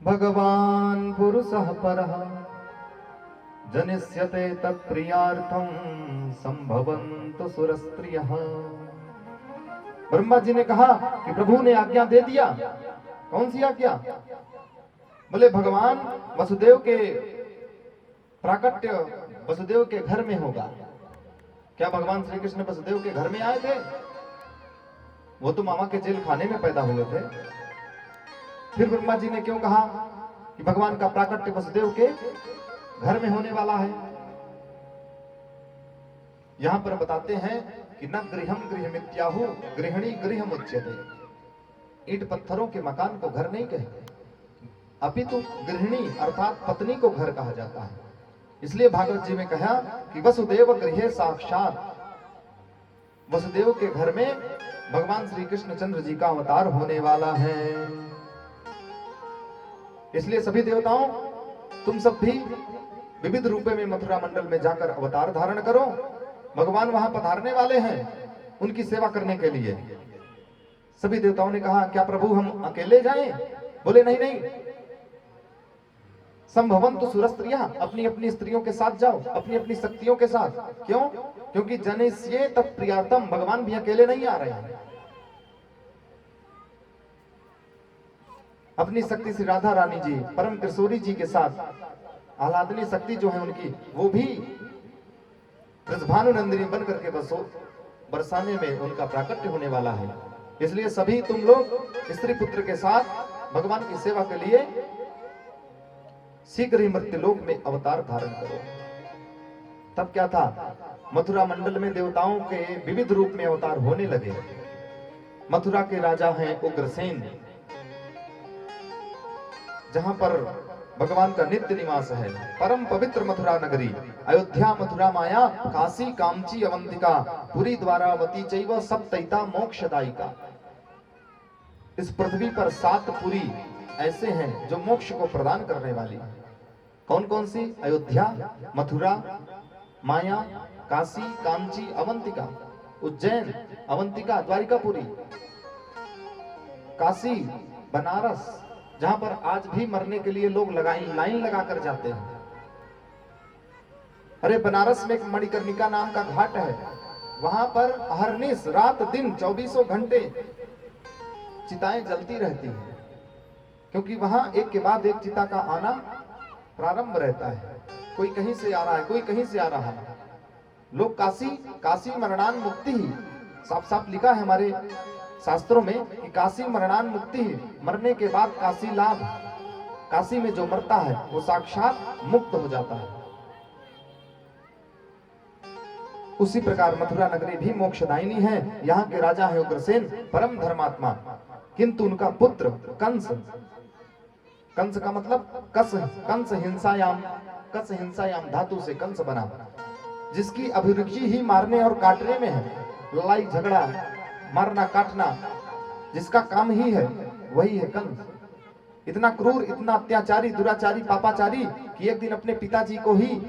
भगवान पुरुषः परः जनिष्यते तत्प्रियार्थं संभवन्तु सुरस्त्रियः। ब्रह्मा जी ने कहा कि प्रभु ने आज्ञा दे दिया। कौन सी आज्ञा? बोले भगवान वसुदेव के प्राकट्य वसुदेव के घर में होगा। क्या भगवान श्री कृष्ण वसुदेव के घर में आए थे? वो तो मामा के जेल खाने में पैदा हुए थे। फिर ब्रह्मा जी ने क्यों कहा कि भगवान का प्राकट्य वसुदेव के घर में होने वाला है? यहां पर बताते हैं कि न गृहम गृहमित्याहु गृहिणी गृहम उच्यते। ईंट पत्थरों के मकान को घर नहीं कहते, अपितु गृहिणी अर्थात पत्नी को घर कहा जाता है। इसलिए भागवत जी में कहा कि वसुदेव गृहे साक्षात, वसुदेव के घर में भगवान श्री कृष्ण चंद्र जी का अवतार होने वाला है। इसलिए सभी देवताओं, तुम सब भी विविध रूपे में मथुरा मंडल में जाकर अवतार धारण करो। भगवान वहां पधारने वाले हैं उनकी सेवा करने के लिए। सभी देवताओं ने कहा क्या प्रभु हम अकेले जाएं? बोले नहीं नहीं, संभवन्तु सुरस्त्रियः, अपनी अपनी स्त्रियों के साथ जाओ, अपनी अपनी शक्तियों के साथ। क्यों? क्योंकि जनिष्ये तत्प्रियार्थम, भगवान भी अकेले नहीं आ रहे हैं। अपनी शक्ति श्री राधा रानी जी परम किशोरी जी के साथ आह्लादनी शक्ति जो है उनकी, वो भी ब्रजभानु नंदिनी बन करके बरसाने में उनका प्राकट्य होने वाला है। इसलिए सभी तुम लोग स्त्री पुत्र के साथ भगवान की सेवा के लिए शीघ्र ही मर्त्यलोक में अवतार धारण करो। तब क्या था? मथुरा मंडल में देवताओं के विविध रूप में अवतार होने लगे। मथुरा के राजा हैं उग्रसेन, जहां पर भगवान का नित्य निवास है। परम पवित्र मथुरा नगरी, अयोध्या मथुरा माया काशी कामची अवंतिका पुरी द्वारावती चैव सप्तैता मोक्षदायिका। इस पृथ्वी पर 7 पुरी ऐसे हैं जो मोक्ष को प्रदान करने वाली। कौन कौन सी? अयोध्या, मथुरा, माया, काशी, कामची, अवंतिका। उज्जैन, अवंतिका, द्वारिकापुरी, काशी, बनारस, जहां पर आज भी मरने के लिए लोग लाइन लगा कर जाते हैं। अरे बनारस में एक मणिकर्णिका नाम का घाट है, वहां पर अहरनिश रात दिन 24 घंटे चिताएं जलती रहती हैं, क्योंकि वहां एक के बाद एक चिता का आना प्रारंभ रहता है। कोई कहीं से आ रहा है, कोई कहीं से आ रहा है। लोग काशी मरणान मुक्ति ही, साफ साफ लिखा है हमारे शास्त्रों में कि काशी मरणान मुक्ति ही, मरने के बाद काशी लाभ। काशी में जो मरता है वो साक्षात मुक्त हो जाता है। उसी प्रकार मथुरा नगरी भी मोक्षदायिनी है। यहाँ के राजा है उग्रसेन, परम धर्मात्मा, किंतु उनका पुत्र कंस, कंस का मतलब कंस हिंसायाम धातु से कंस बना, जिसकी अभिरुचि ही मारने और काटने में है। लड़ाई झगड़ा, मारना काटना जिसका काम ही है, वही है कंस। इतना क्रूर, इतना अत्याचारी, दुराचारी, पापाचारी कि एक दिन अपने पिताजी को ही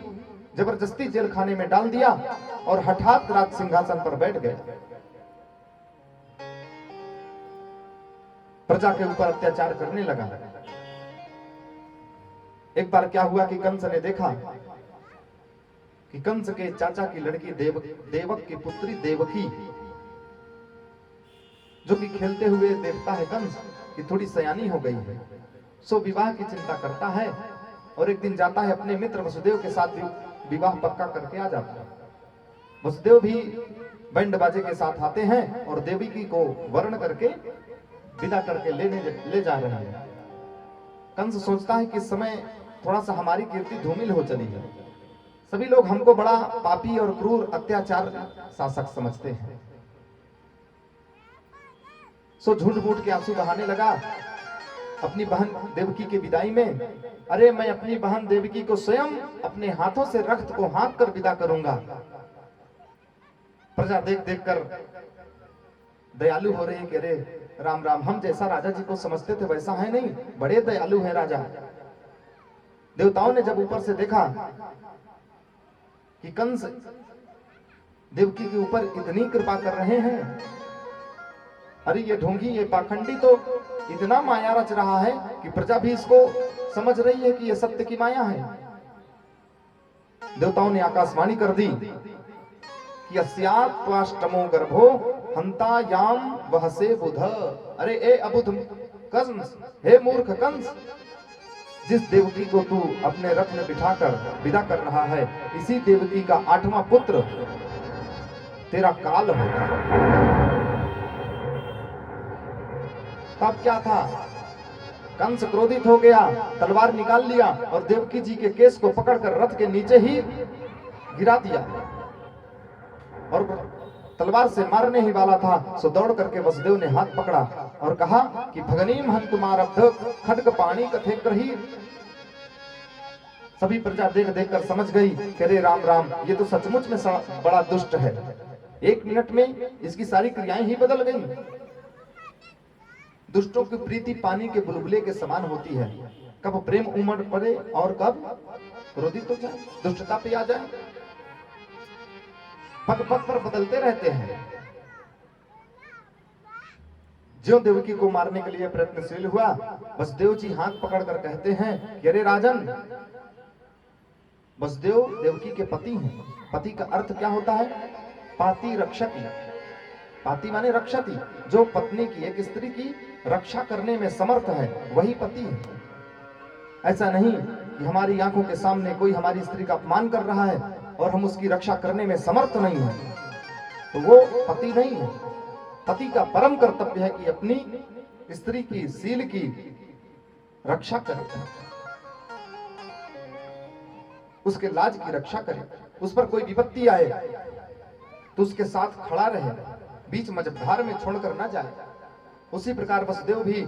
जबरदस्ती जेल खाने में डाल दिया और हठात राज सिंहासन पर बैठ गए। प्रजा के ऊपर अत्याचार करने लगा। एक बार क्या हुआ कि कंस ने देखा कि कंस के चाचा की लड़की देवक की पुत्री देवकी, जो कि खेलते हुए देखता है कंस कि थोड़ी सयानी हो गई है, सो विवाह की चिंता करता है और एक दिन जाता है अपने मित्र वसुदेव के साथ विवाह पक्का करके आ जाता है। वसुदेव भी बैंड बाजे के साथ आते हैं और देवकी को वर्ण करके विदा करके ले जा रहे हैं। कंस सोचता है कि इस समय थोड़ा सा हमारी कीर्ति धूमिल हो चली है, सभी लोग हमको बड़ा पापी और क्रूर अत्याचार शासक समझते हैं। सो झूठ मूठ के आंसू बहाने लगा अपनी बहन देवकी के विदाई में। अरे मैं अपनी बहन देवकी को स्वयं अपने हाथों से रक्त को हाँक कर विदा करूंगा। प्रजा देख देख कर दयालु हो रही कि अरे राम राम, हम जैसा राजा जी को समझते थे वैसा है नहीं, बड़े दयालु हैं राजा। देवताओं ने जब ऊपर से देखा कि कंस देवकी के ऊपर इतनी कृपा कर रहे हैं, अरे ये ढोंगी, ये पाखंडी तो इतना माया रच रहा है कि प्रजा भी इसको समझ रही है कि ये सत्य की माया है। देवताओं ने आकाशवाणी कर दी कि अस्यात् त्वाष्टमो गर्भो हंता याम वहसे बुध। अरे ए अबुध कंस, हे मूर्ख कंस, जिस देवकी को तू अपने रथ में बिठाकर विदा कर रहा है, इसी देवकी का 8वां पुत्र तेरा काल होगा। तब क्या था, कंस क्रोधित हो गया, तलवार निकाल लिया और देवकी जी के केस को पकड़कर रथ के नीचे ही गिरा दिया और तलवार से मारने ही वाला था। सो दौड़ करके वसुदेव ने हाथ पकड़ा और कहा कि भगनीम हंतुमारब्ध खड्ग पाणी कथे ग्रही। सभी प्रजा देख देख कर समझ गई कि अरे राम राम, ये तो सचमुच में बड़ा दुष्ट है। 1 मिनट में इसकी सारी क्रियाएं ही बदल गई। दुष्टों की प्रीति पानी के बुलबुले के समान होती है, कब प्रेम उमड़ पड़े और कब क्रोधित हो जाए, दुष्टता पे आ जाए, पग पग पर बदलते रहते हैं। ज्यों देवकी को मारने के लिए प्रयत्नशील हुआ, वसुदेव जी हाथ पकड़कर कहते हैं कि अरे राजन, वसुदेव देवकी के पति हैं। पति का अर्थ क्या होता है? पाति रक्षति। पाति माने रक्षति, जो पत्नी की, एक स्त्री की रक्षा करने में समर्थ है, वही पति है। ऐसा नहीं कि हमारी आंखों के सामने कोई हमारी स्त्री का अपमान कर रहा है और हम उसकी रक्षा करने में समर्थ नहीं है, तो वो पति नहीं है। पति का परम कर्तव्य है कि अपनी स्त्री की, शील की रक्षा करे, उसके लाज की रक्षा करे, उस पर कोई विपत्ति आए तो उसके साथ खड़ा रहे, बीच मझधार में छोड़कर ना जाए। उसी प्रकार वसुदेव भी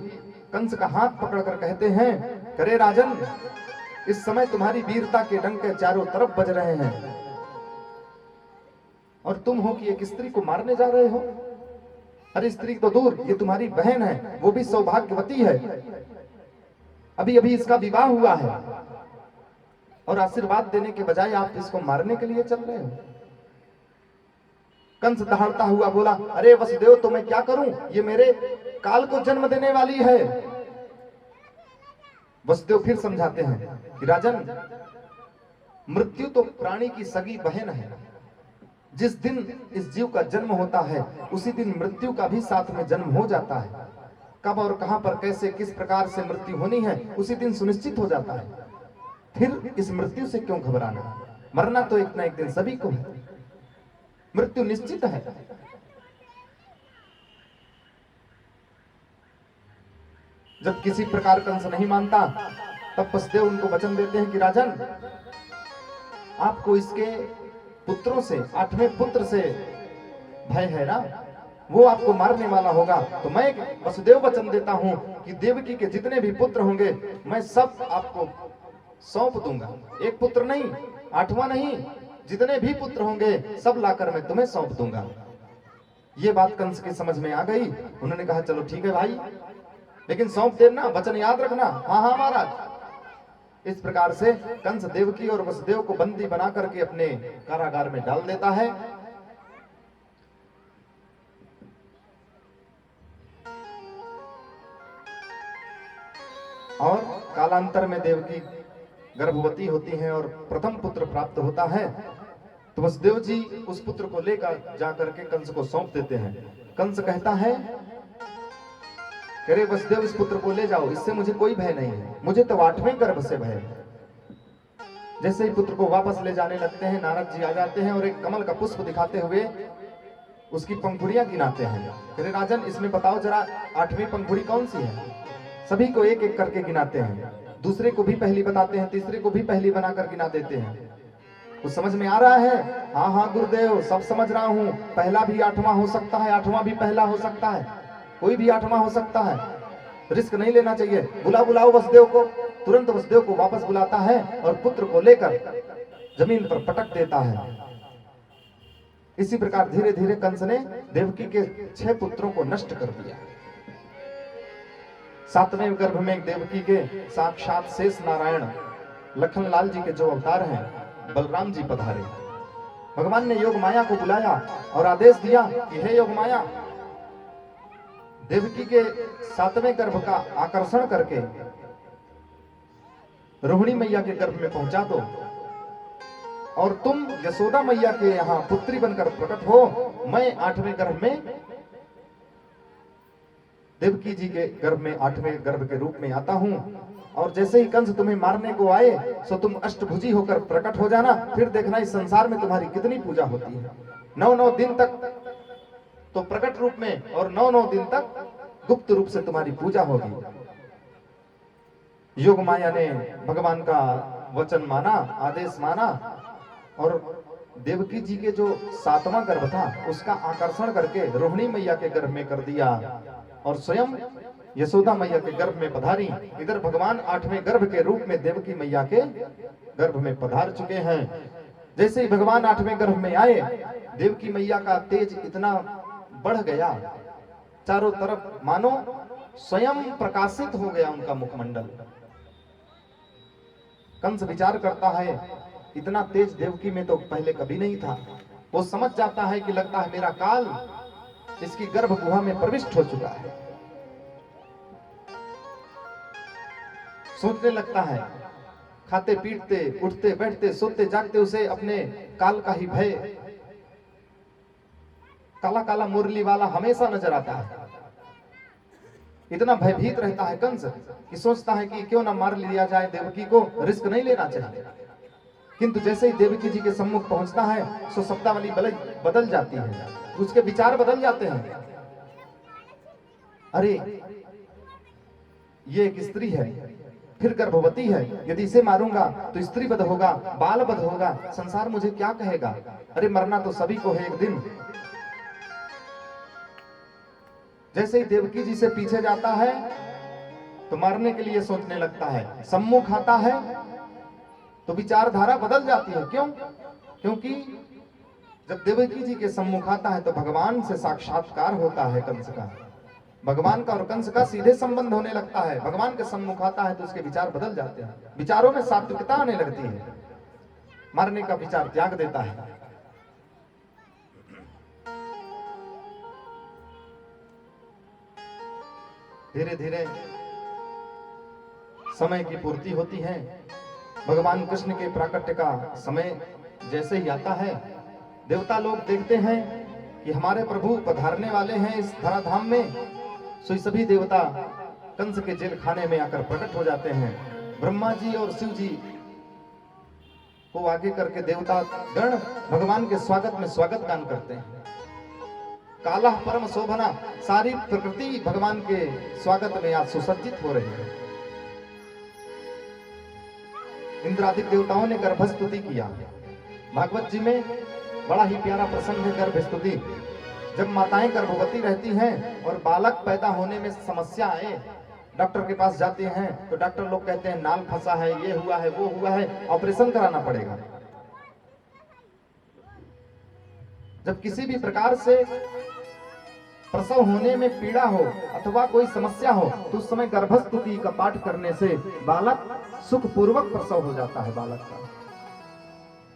कंस का हाथ पकड़कर कहते हैं, करे राजन, इस समय तुम्हारी वीरता के डंके चारों तरफ बज रहे हैं और तुम हो कि एक स्त्री को मारने जा रहे हो। अरे स्त्री तो दूर, ये तुम्हारी बहन है, वो भी सौभाग्यवती है, अभी अभी इसका विवाह हुआ है और आशीर्वाद देने के बजाय आप इसको मारने के लिए चल रहे हो। कंस दहाड़ता हुआ बोला, अरे वसुदेव, तो मैं क्या करूं, ये मेरे काल को जन्म देने वाली है। वसुदेव फिर समझाते हैं कि राजन, मृत्यु तो प्राणी की सगी बहन है। जिस दिन इस जीव का जन्म होता है, उसी दिन मृत्यु का भी साथ में जन्म हो जाता है। कब और कहां पर कैसे किस प्रकार से मृत्यु होनी है, उसी दिन सुनिश्चित हो जाता है। फिर इस मृत्यु से क्यों घबराना? मरना तो एक ना एक दिन सभी को है, मृत्यु निश्चित है। जब किसी प्रकार कंस नहीं मानता, तब वसुदेव उनको वचन देते हैं कि राजन, आपको इसके पुत्रों से, 8वें पुत्र से भय है ना, वो आपको मारने वाला होगा। तो मैं वसुदेव वचन देता हूं कि देवकी के जितने भी पुत्र होंगे, मैं सब आपको सौंप दूंगा। एक पुत्र नहीं, 8वां नहीं, जितने भी पुत्र होंगे सब लाकर मैं तुम्हें सौंप दूंगा। ये बात कंस की समझ में आ गई। उन्होंने कहा, चलो ठीक है भाई, लेकिन सौंप देना, वचन याद रखना। हाँ हाँ महाराज। इस प्रकार से कंस देवकी और वसुदेव को बंदी बना करके अपने कारागार में डाल देता है। और कालांतर में देवकी गर्भवती होती हैं और प्रथम पुत्र प्राप्त होता है। तो वसुदेव जी उस पुत्र को लेकर जाकर के कंस को सौंप देते हैं। कंस कहता है, अरे वसुदेव, इस पुत्र को ले जाओ, इससे मुझे कोई भय नहीं है, मुझे तो 8वें गर्भ से भय है। जैसे ही पुत्र को वापस ले जाने लगते हैं, नारद जी आ जाते हैं और एक कमल का पुष्प दिखाते हुए उसकी पंखुड़ियां गिनाते हैं। अरे राजन, इसमें बताओ जरा 8वीं पंखुड़ी कौन सी है? सभी को एक एक करके गिनाते हैं, दूसरे को भी पहली बताते हैं, तीसरे को भी पहली बनाकर गिना देते हैं। कुछ समझ में आ रहा है? हाँ हाँ गुरुदेव, सब समझ रहा हूँ। पहला भी 8वां हो सकता है, 8वां भी पहला हो सकता है। कोई भी आठवां हो सकता है, रिस्क नहीं लेना चाहिए। बुलाओ वसुदेव को। तुरंत वसुदेव को वापस बुलाता है और पुत्र को लेकर जमीन पर पटक देता है। इसी प्रकार धीरे धीरे कंस ने देवकी के 6 पुत्रों को नष्ट कर दिया। 7वें गर्भ में देवकी के साक्षात शेष नारायण लखनलाल जी के जो अवतार हैं, बलराम जी पधारे। भगवान ने योग माया को बुलाया और आदेश दिया कि हे योग माया, देवकी के 7वें गर्भ का आकर्षण करके रोहिणी मैया के गर्भ में पहुंचा दो और तुम यशोदा मैया के यहां पुत्री बनकर प्रकट हो। मैं 8वें गर्भ में देवकी जी के गर्भ में 8वें गर्भ के रूप में आता हूं और जैसे ही कंस तुम्हें मारने को आए सो तुम अष्टभुजी होकर प्रकट हो जाना। फिर देखना इस संसार में तुम्हारी कितनी पूजा होती है। 9 दिन तक तो प्रकट रूप में और 9 दिन तक गुप्त रूप से तुम्हारी पूजा होगी। योग माया ने भगवान का वचन माना, आदेश माना और देवकी जी के जो 7वां गर्भ था उसका आकर्षण करके रोहिणी मैया के गर्भ में कर दिया और स्वयं यशोदा मैया के गर्भ में पधारी। इधर भगवान 8वें गर्भ के रूप में देवकी मैया के गर्भ में पधार चुके हैं। जैसे ही भगवान 8वें गर्भ में आए, देवकी मैया का तेज इतना बढ़ गया, चारों तरफ मानो स्वयं प्रकाशित हो गया उनका मुखमंडल। कंस विचार करता है इतना तेज देवकी में तो पहले कभी नहीं था। वो समझ जाता है कि लगता है मेरा काल इसकी गर्भ गुहा में प्रविष्ट हो चुका है। सोचने लगता है, खाते पीटते, उठते बैठते, सोते जागते उसे अपने काल का ही भय, काला काला मुरली वाला हमेशा नजर आता है। इतना भयभीत रहता है कंस कि सोचता है कि क्यों ना मार लिया जाए देवकी को, रिस्क नहीं लेना चाहिए। किंतु जैसे ही देवकी जी के सम्मुख पहुंचता है सो शब्दावली बदल जाती है, उसके विचार बदल जाते हैं। अरे ये एक स्त्री है, फिर गर्भवती है, यदि इसे मारूंगा तो स्त्री वध होगा, बाल वध होगा, संसार मुझे क्या कहेगा। अरे मरना तो सभी को है एक दिन। जैसे ही देवकी जी से पीछे जाता है तो मारने के लिए सोचने लगता है, सम्मुख आता है तो विचारधारा बदल जाती है। क्यों? क्योंकि जब देवकी जी के सम्मुख आता है तो भगवान से साक्षात्कार होता है कंस का। भगवान का और कंस का सीधे संबंध होने लगता है। भगवान के सम्मुख आता है तो उसके विचार बदल जाते हैं, विचारों में सात्विकता आने लगती है, मारने का विचार त्याग देता है। धीरे धीरे समय की पूर्ति होती है। भगवान कृष्ण के प्राकट्य का समय जैसे ही आता है, देवता लोग देखते हैं कि हमारे प्रभु पधारने वाले हैं इस धराधाम में, सो सभी देवता कंस के जेल खाने में आकर प्रकट हो जाते हैं। ब्रह्मा जी और शिव जी को आगे करके देवता गण भगवान के स्वागत में स्वागत गान करते हैं। काला परम शोभना, सारी प्रकृति भगवान के स्वागत में आज सुसज्जित हो रही है। इंद्रादिक देवताओं ने गर्भस्तुति किया। भागवत जी में बड़ा ही प्यारा प्रसंग है गर्भस्तुति। जब माताएं गर्भवती रहती हैं और बालक पैदा होने में समस्या आए, डॉक्टर के पास जाते हैं तो डॉक्टर लोग कहते हैं नाल फंसा है, ये हुआ है, वो हुआ है, ऑपरेशन कराना पड़ेगा। जब किसी भी प्रकार से प्रसव होने में पीड़ा हो अथवा कोई समस्या हो तो उस समय गर्भस्तुति का पाठ करने से बालक सुखपूर्वक प्रसव हो जाता है बालक का।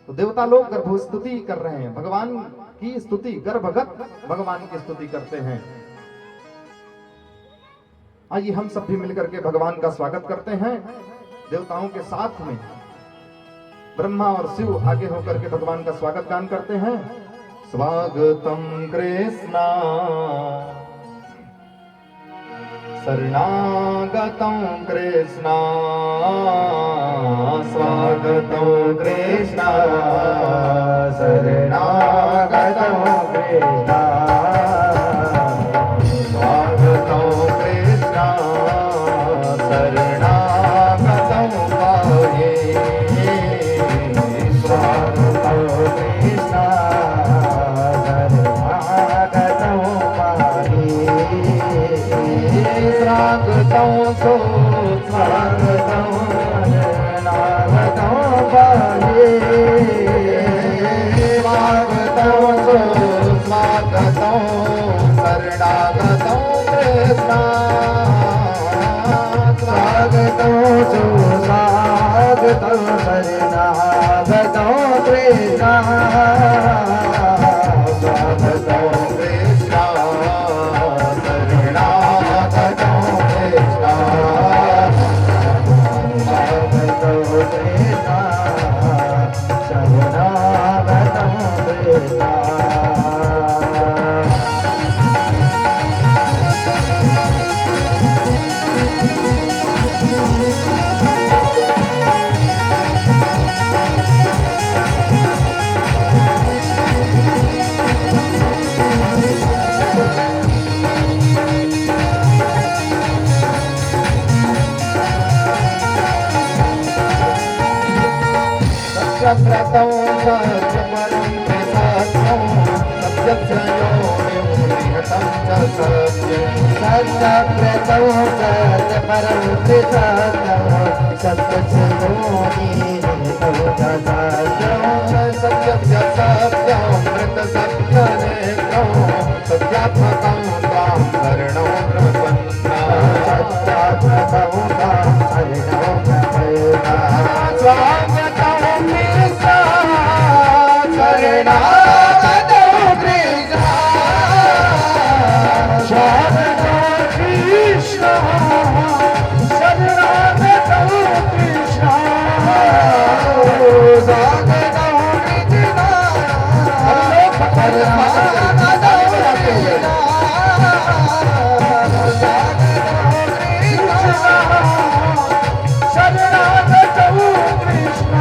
तो देवता लोग गर्भस्तुति कर रहे हैं, भगवान की स्तुति, गर्भगत भगवान की स्तुति करते हैं। आइए हम सब भी मिलकर के भगवान का स्वागत करते हैं। देवताओं के साथ में ब्रह्मा और शिव आगे होकर के भगवान का स्वागत गान करते हैं। स्वागतम कृष्णा शरणागतं कृष्णा, स्वागतं कृष्णा शरणागतं कृष्णा, स्वागतं कृष्णा शरणागतं पाहि, स्वागतं कृष्णा शरणागतं पाहि। सत्यव्रतं सत्यपरं सत्यं सत्यस्य योनिं निहतं च सत्यं सत्यव्रतं सत्यपरं सत्यं सत्यस्य योनिनिहितं च सत्यं सत्यस्य सत्यमृतसत्यनेत्रं सत्यात्मकं त्वां शरणं प्रपन्ना सत्यात्मकं तां शरणं प्रपन्ना स्वागतं कृष्ण शरणागतो कृष्ण शरणो कृष्ण शरणागतो कृष्ण स्वागतो कृष्ण शरणागतो कृष्ण शरणागतो कृष्ण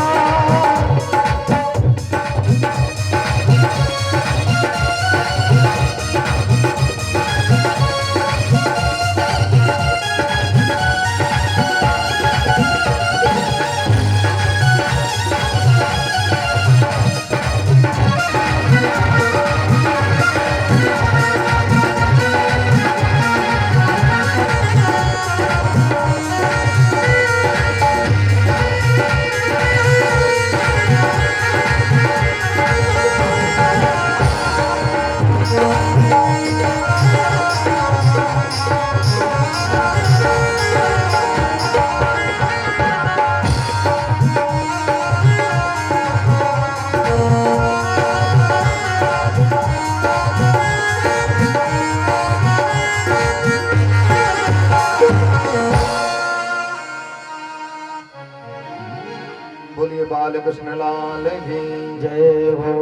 बोलिए बाल कृष्ण लाल की जय हो।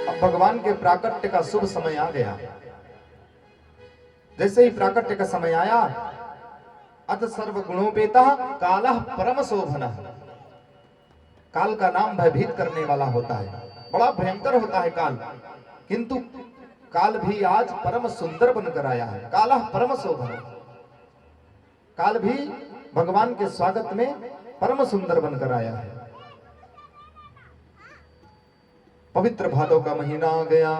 अब भगवान के प्राकट्य का शुभ समय आ गया। जैसे ही प्राकट्य का समय आया, अत सर्व गुणोपेता कालः परम शोभन। काल का नाम भयभीत करने वाला होता है, बड़ा भयंकर होता है काल, किंतु काल भी आज परम सुंदर बनकर आया है। कालः परम शोभन, काल भी भगवान के स्वागत में परम सुंदर बनकर आया है। पवित्र भादव का महीना आ गया,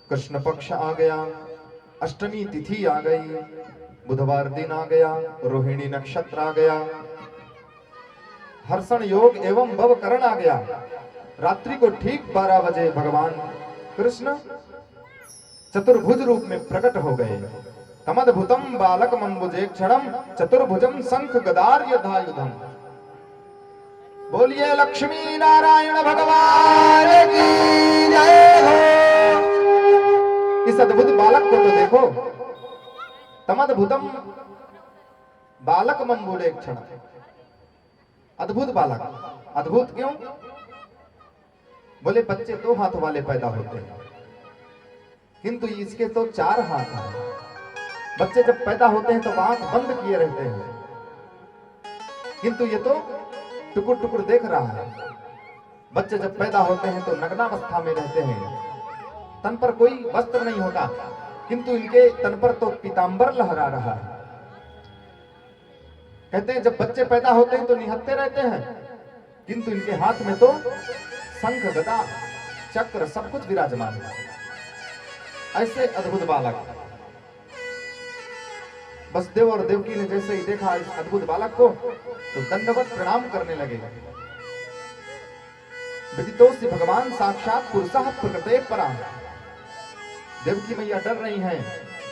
कृष्ण पक्ष आ गया, अष्टमी तिथि आ गई, बुधवार दिन आ गया, रोहिणी नक्षत्र आ गया, हर्षण योग एवं भवकरण आ गया। रात्रि को ठीक 12 बजे भगवान कृष्ण चतुर्भुज रूप में प्रकट हो गए। तमद्भुतम बालक मंबुजे क्षणम चतुर्भुजम शंख गदार यथायुधम। बोलिए लक्ष्मी नारायण भगवान की जय हो। इस अद्भुत बालक को तो देखो, तमद्भुतम बालक मंबुजे क्षण, अद्भुत बालक। अद्भुत क्यों? बोले बच्चे 2 हाथ वाले पैदा होते हैं, किंतु इसके तो 4 हाथ हैं। बच्चे जब पैदा होते हैं तो आंख बंद किए रहते हैं, किंतु ये तो टुकुर टुकुर देख रहा है। बच्चे जब पैदा होते हैं तो नग्नावस्था में रहते हैं, तन पर कोई वस्त्र नहीं होता, किंतु इनके तन पर तो पीतांबर लहरा रहा है। कहते हैं जब बच्चे पैदा होते हैं तो निहत्थे रहते हैं, किंतु इनके हाथ में तो शंख गदा चक्र सब कुछ विराजमान है। ऐसे अद्भुत बालक। वसुदेव और देवकी ने जैसे ही देखा इस अद्भुत बालक को तो दंडवत प्रणाम करने लगे। विदितोऽसि भगवान साक्षात पुरुषः प्रकृते पराः। देवकी मैया डर रही हैं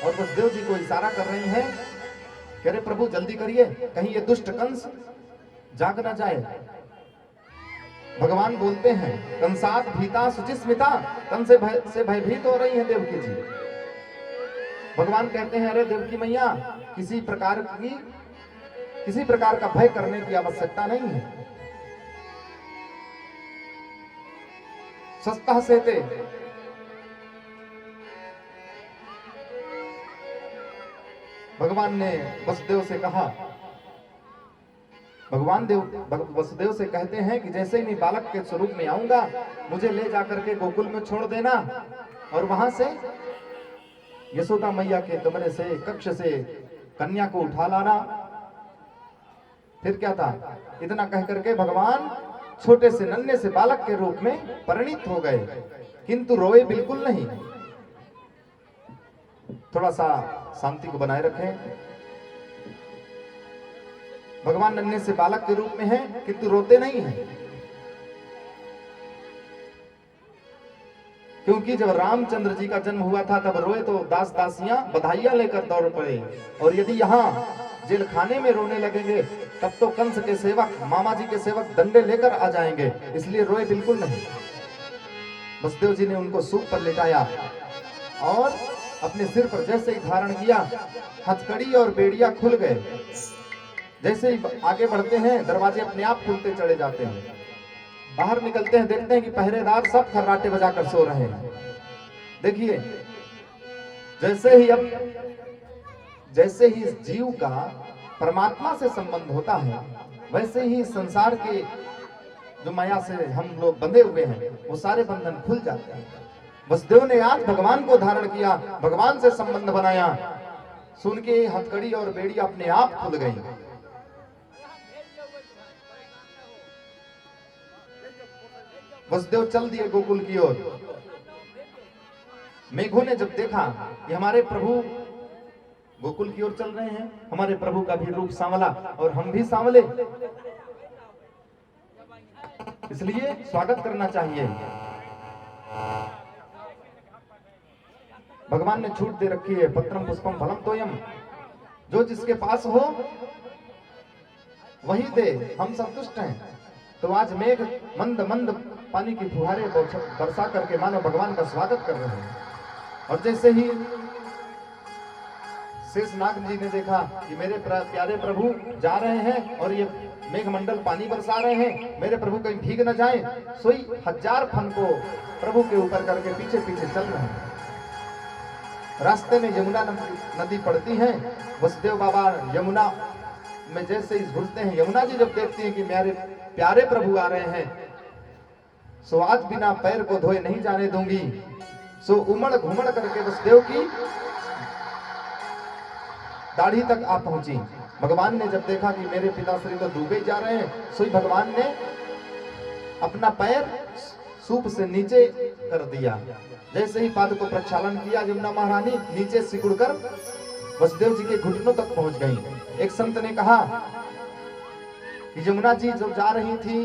और वसुदेव जी को इशारा कर रही हैं, कह रहे प्रभु जल्दी करिए, कहीं ये दुष्ट कंस जाग ना जाए। भगवान बोलते हैं कंसात भीता शुचिस्मिता, कंस से भयभीत हो रही हैं देवकी जी। भगवान कहते हैं अरे देवकी मैया, किसी प्रकार का भय करने की आवश्यकता नहीं है। सस्ता सेते, भगवान ने वसुदेव से कहा, वसुदेव से कहते हैं कि जैसे ही मैं बालक के स्वरूप में आऊंगा, मुझे ले जाकर के गोकुल में छोड़ देना और वहां से यशोदा मैया के कमरे से, कक्ष से कन्या को उठा लाना। फिर क्या था, इतना कह करके भगवान छोटे से नन्हे से बालक के रूप में परिणित हो गए, किंतु रोए बिल्कुल नहीं। थोड़ा सा शांति को बनाए रखें। भगवान नन्हे से बालक के रूप में हैं, किंतु रोते नहीं हैं। क्योंकि जब रामचंद्र जी का जन्म हुआ था तब रोए तो दास दासियां बधाइयां लेकर दौड़ पड़े, और यदि यहाँ जेल खाने में रोने लगेंगे तब तो कंस के सेवक, मामा जी के सेवक डंडे लेकर आ जाएंगे, इसलिए रोए बिल्कुल नहीं। वसुदेव जी ने उनको सूप पर लिटाया और अपने सिर पर जैसे ही धारण किया, हथकड़ी और बेड़िया खुल गए। जैसे ही आगे बढ़ते हैं दरवाजे अपने आप खुलते चले जाते हैं। बाहर निकलते हैं, देखते हैं कि पहरेदार सब खर्राटे बजाकर सो रहे हैं। देखिए, जैसे ही इस जीव का परमात्मा से संबंध होता है, वैसे ही संसार के जो माया से हम लोग बंधे हुए हैं वो सारे बंधन खुल जाते हैं। वसुदेव ने आज भगवान को धारण किया, भगवान से संबंध बनाया, सुन के हथकड़ी और बेड़ी अपने आप खुल गई। वसुदेव चल दिए गोकुल की ओर। मेघों ने जब देखा कि हमारे प्रभु गोकुल की ओर चल रहे हैं, हमारे प्रभु का भी रूप सांवला और हम भी सांवले, इसलिए स्वागत करना चाहिए। भगवान ने छूट दे रखी है, पत्रम पुष्पम फलम तोयम, जो जिसके पास हो वही दे, हम संतुष्ट हैं। तो आज मेघ मंद मंद पानी की फुहारे बरसा करके मानो भगवान का स्वागत कर रहे हैं। और जैसे ही शेषनाग जी ने देखा कि मेरे प्यारे प्रभु जा रहे हैं और ये मेघमंडल पानी बरसा रहे हैं, मेरे प्रभु कहीं भीग न जाए, सोई 1000 फन को प्रभु के ऊपर करके पीछे पीछे चल रहे हैं। रास्ते में यमुना नदी पड़ती है। वसुदेव बाबा यमुना में जैसे ही घुसते हैं, यमुना जी जब देखती हैं कि मेरे प्यारे प्रभु आ रहे हैं, सो आज बिना पैर को धोए नहीं जाने दूंगी, सो उमड़ घुमड़ करके वसुदेव की दाढ़ी तक आ पहुंची। भगवान ने जब देखा कि मेरे पिताश्री तो डूबे जा रहे हैं, सो भगवान ने अपना पैर सूप से नीचे कर दिया। जैसे ही पाद को प्रक्षालन किया, यमुना महारानी नीचे सिकुड़कर वसुदेव जी के घुटनों तक पहुंच गई। एक संत ने कहा कि यमुना जी जब जा रही थी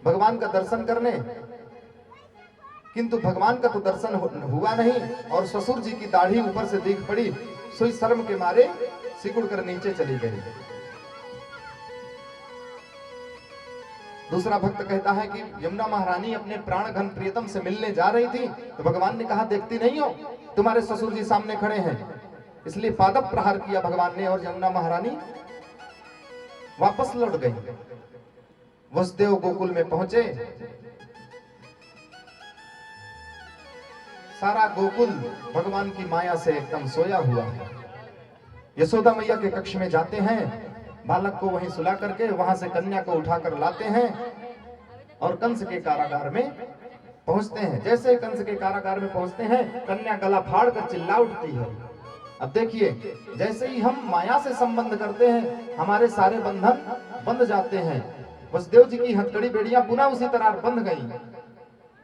भगवान का दर्शन करने, किंतु भगवान का तो दर्शन हुआ नहीं और ससुर जी की दाढ़ी ऊपर से दिख पड़ी, सोई शर्म के मारे सिकुड़ कर नीचे चली गई। दूसरा भक्त कहता है कि यमुना महारानी अपने प्राण घन प्रियतम से मिलने जा रही थी, तो भगवान ने कहा देखती नहीं हो तुम्हारे ससुर जी सामने खड़े हैं, इसलिए पादप प्रहार किया भगवान ने और यमुना महारानी वापस लौट गई। वसुदेव गोकुल में पहुंचे, सारा गोकुल भगवान की माया से एकदम सोया हुआ है। यशोदा मैया के कक्ष में जाते हैं, बालक को वहीं सुला करके वहां से कन्या को उठाकर लाते हैं और कंस के कारागार में पहुंचते हैं। जैसे कंस के कारागार में पहुंचते हैं, कन्या गला फाड़ कर चिल्ला उठती है। अब देखिए, जैसे ही हम माया से संबंध करते हैं हमारे सारे बंधन बंध जाते हैं। वसुदेव जी की हथकड़ी बेड़ियां पुनः उसी तरह बंध गई।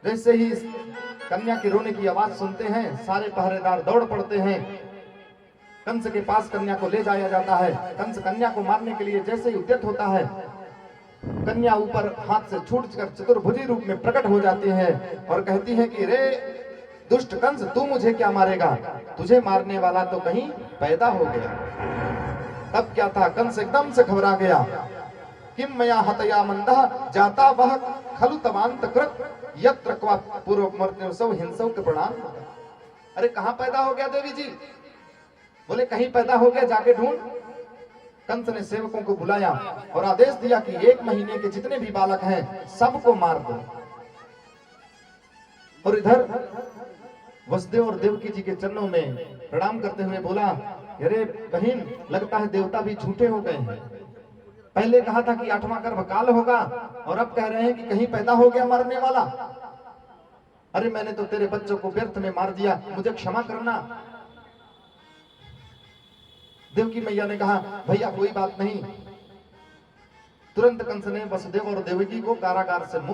जैसे ही कन्या के रोने की आवाज सुनते हैं, सारे पहरेदार दौड़ पड़ते हैं। कंस के पास कन्या को ले जाया जाता है। कंस कन्या को मारने के लिए जैसे ही उद्यत होता है, कन्या ऊपर हाथ से छूटकर चतुर्भुजी रूप में प्रकट हो जाती है और कहती है कि रे दुष्ट कंस, तू मुझे क्या मारेगा, तुझे मारने वाला तो कहीं पैदा हो गया। तब क्या था, कंस एकदम से घबरा गया। किम मया हतया मंदः जाता वह खलु तवांत कृत यत्र क्वा पूर्व मर्त्योसौ हिंसौ के प्रणाम। अरे कहां पैदा हो गया देवी जी? बोले कहीं पैदा हो गया, जाके ढूंढ। कंस ने सेवकों को बुलाया और आदेश दिया कि 1 महीने के जितने भी बालक हैं सबको मार दो। और इधर वसुदेव और देवकी जी के चरणों में प्रणाम करते हुए बोला, अरे बहन, लगता है देवता भी झूठे हो गए हैं। पहले कहा था कि 8वां गर्भ काल होगा और अब कह रहे हैं कि कहीं पैदा हो गया मरने वाला। अरे मैंने तो तेरे बच्चों को व्यर्थ में मार दिया, मुझे क्षमा करना। देवकी मैया ने कहा, भैया कोई बात नहीं, तुरंत कंस ने वसुदेव और देवकी को कारागार से मुक्त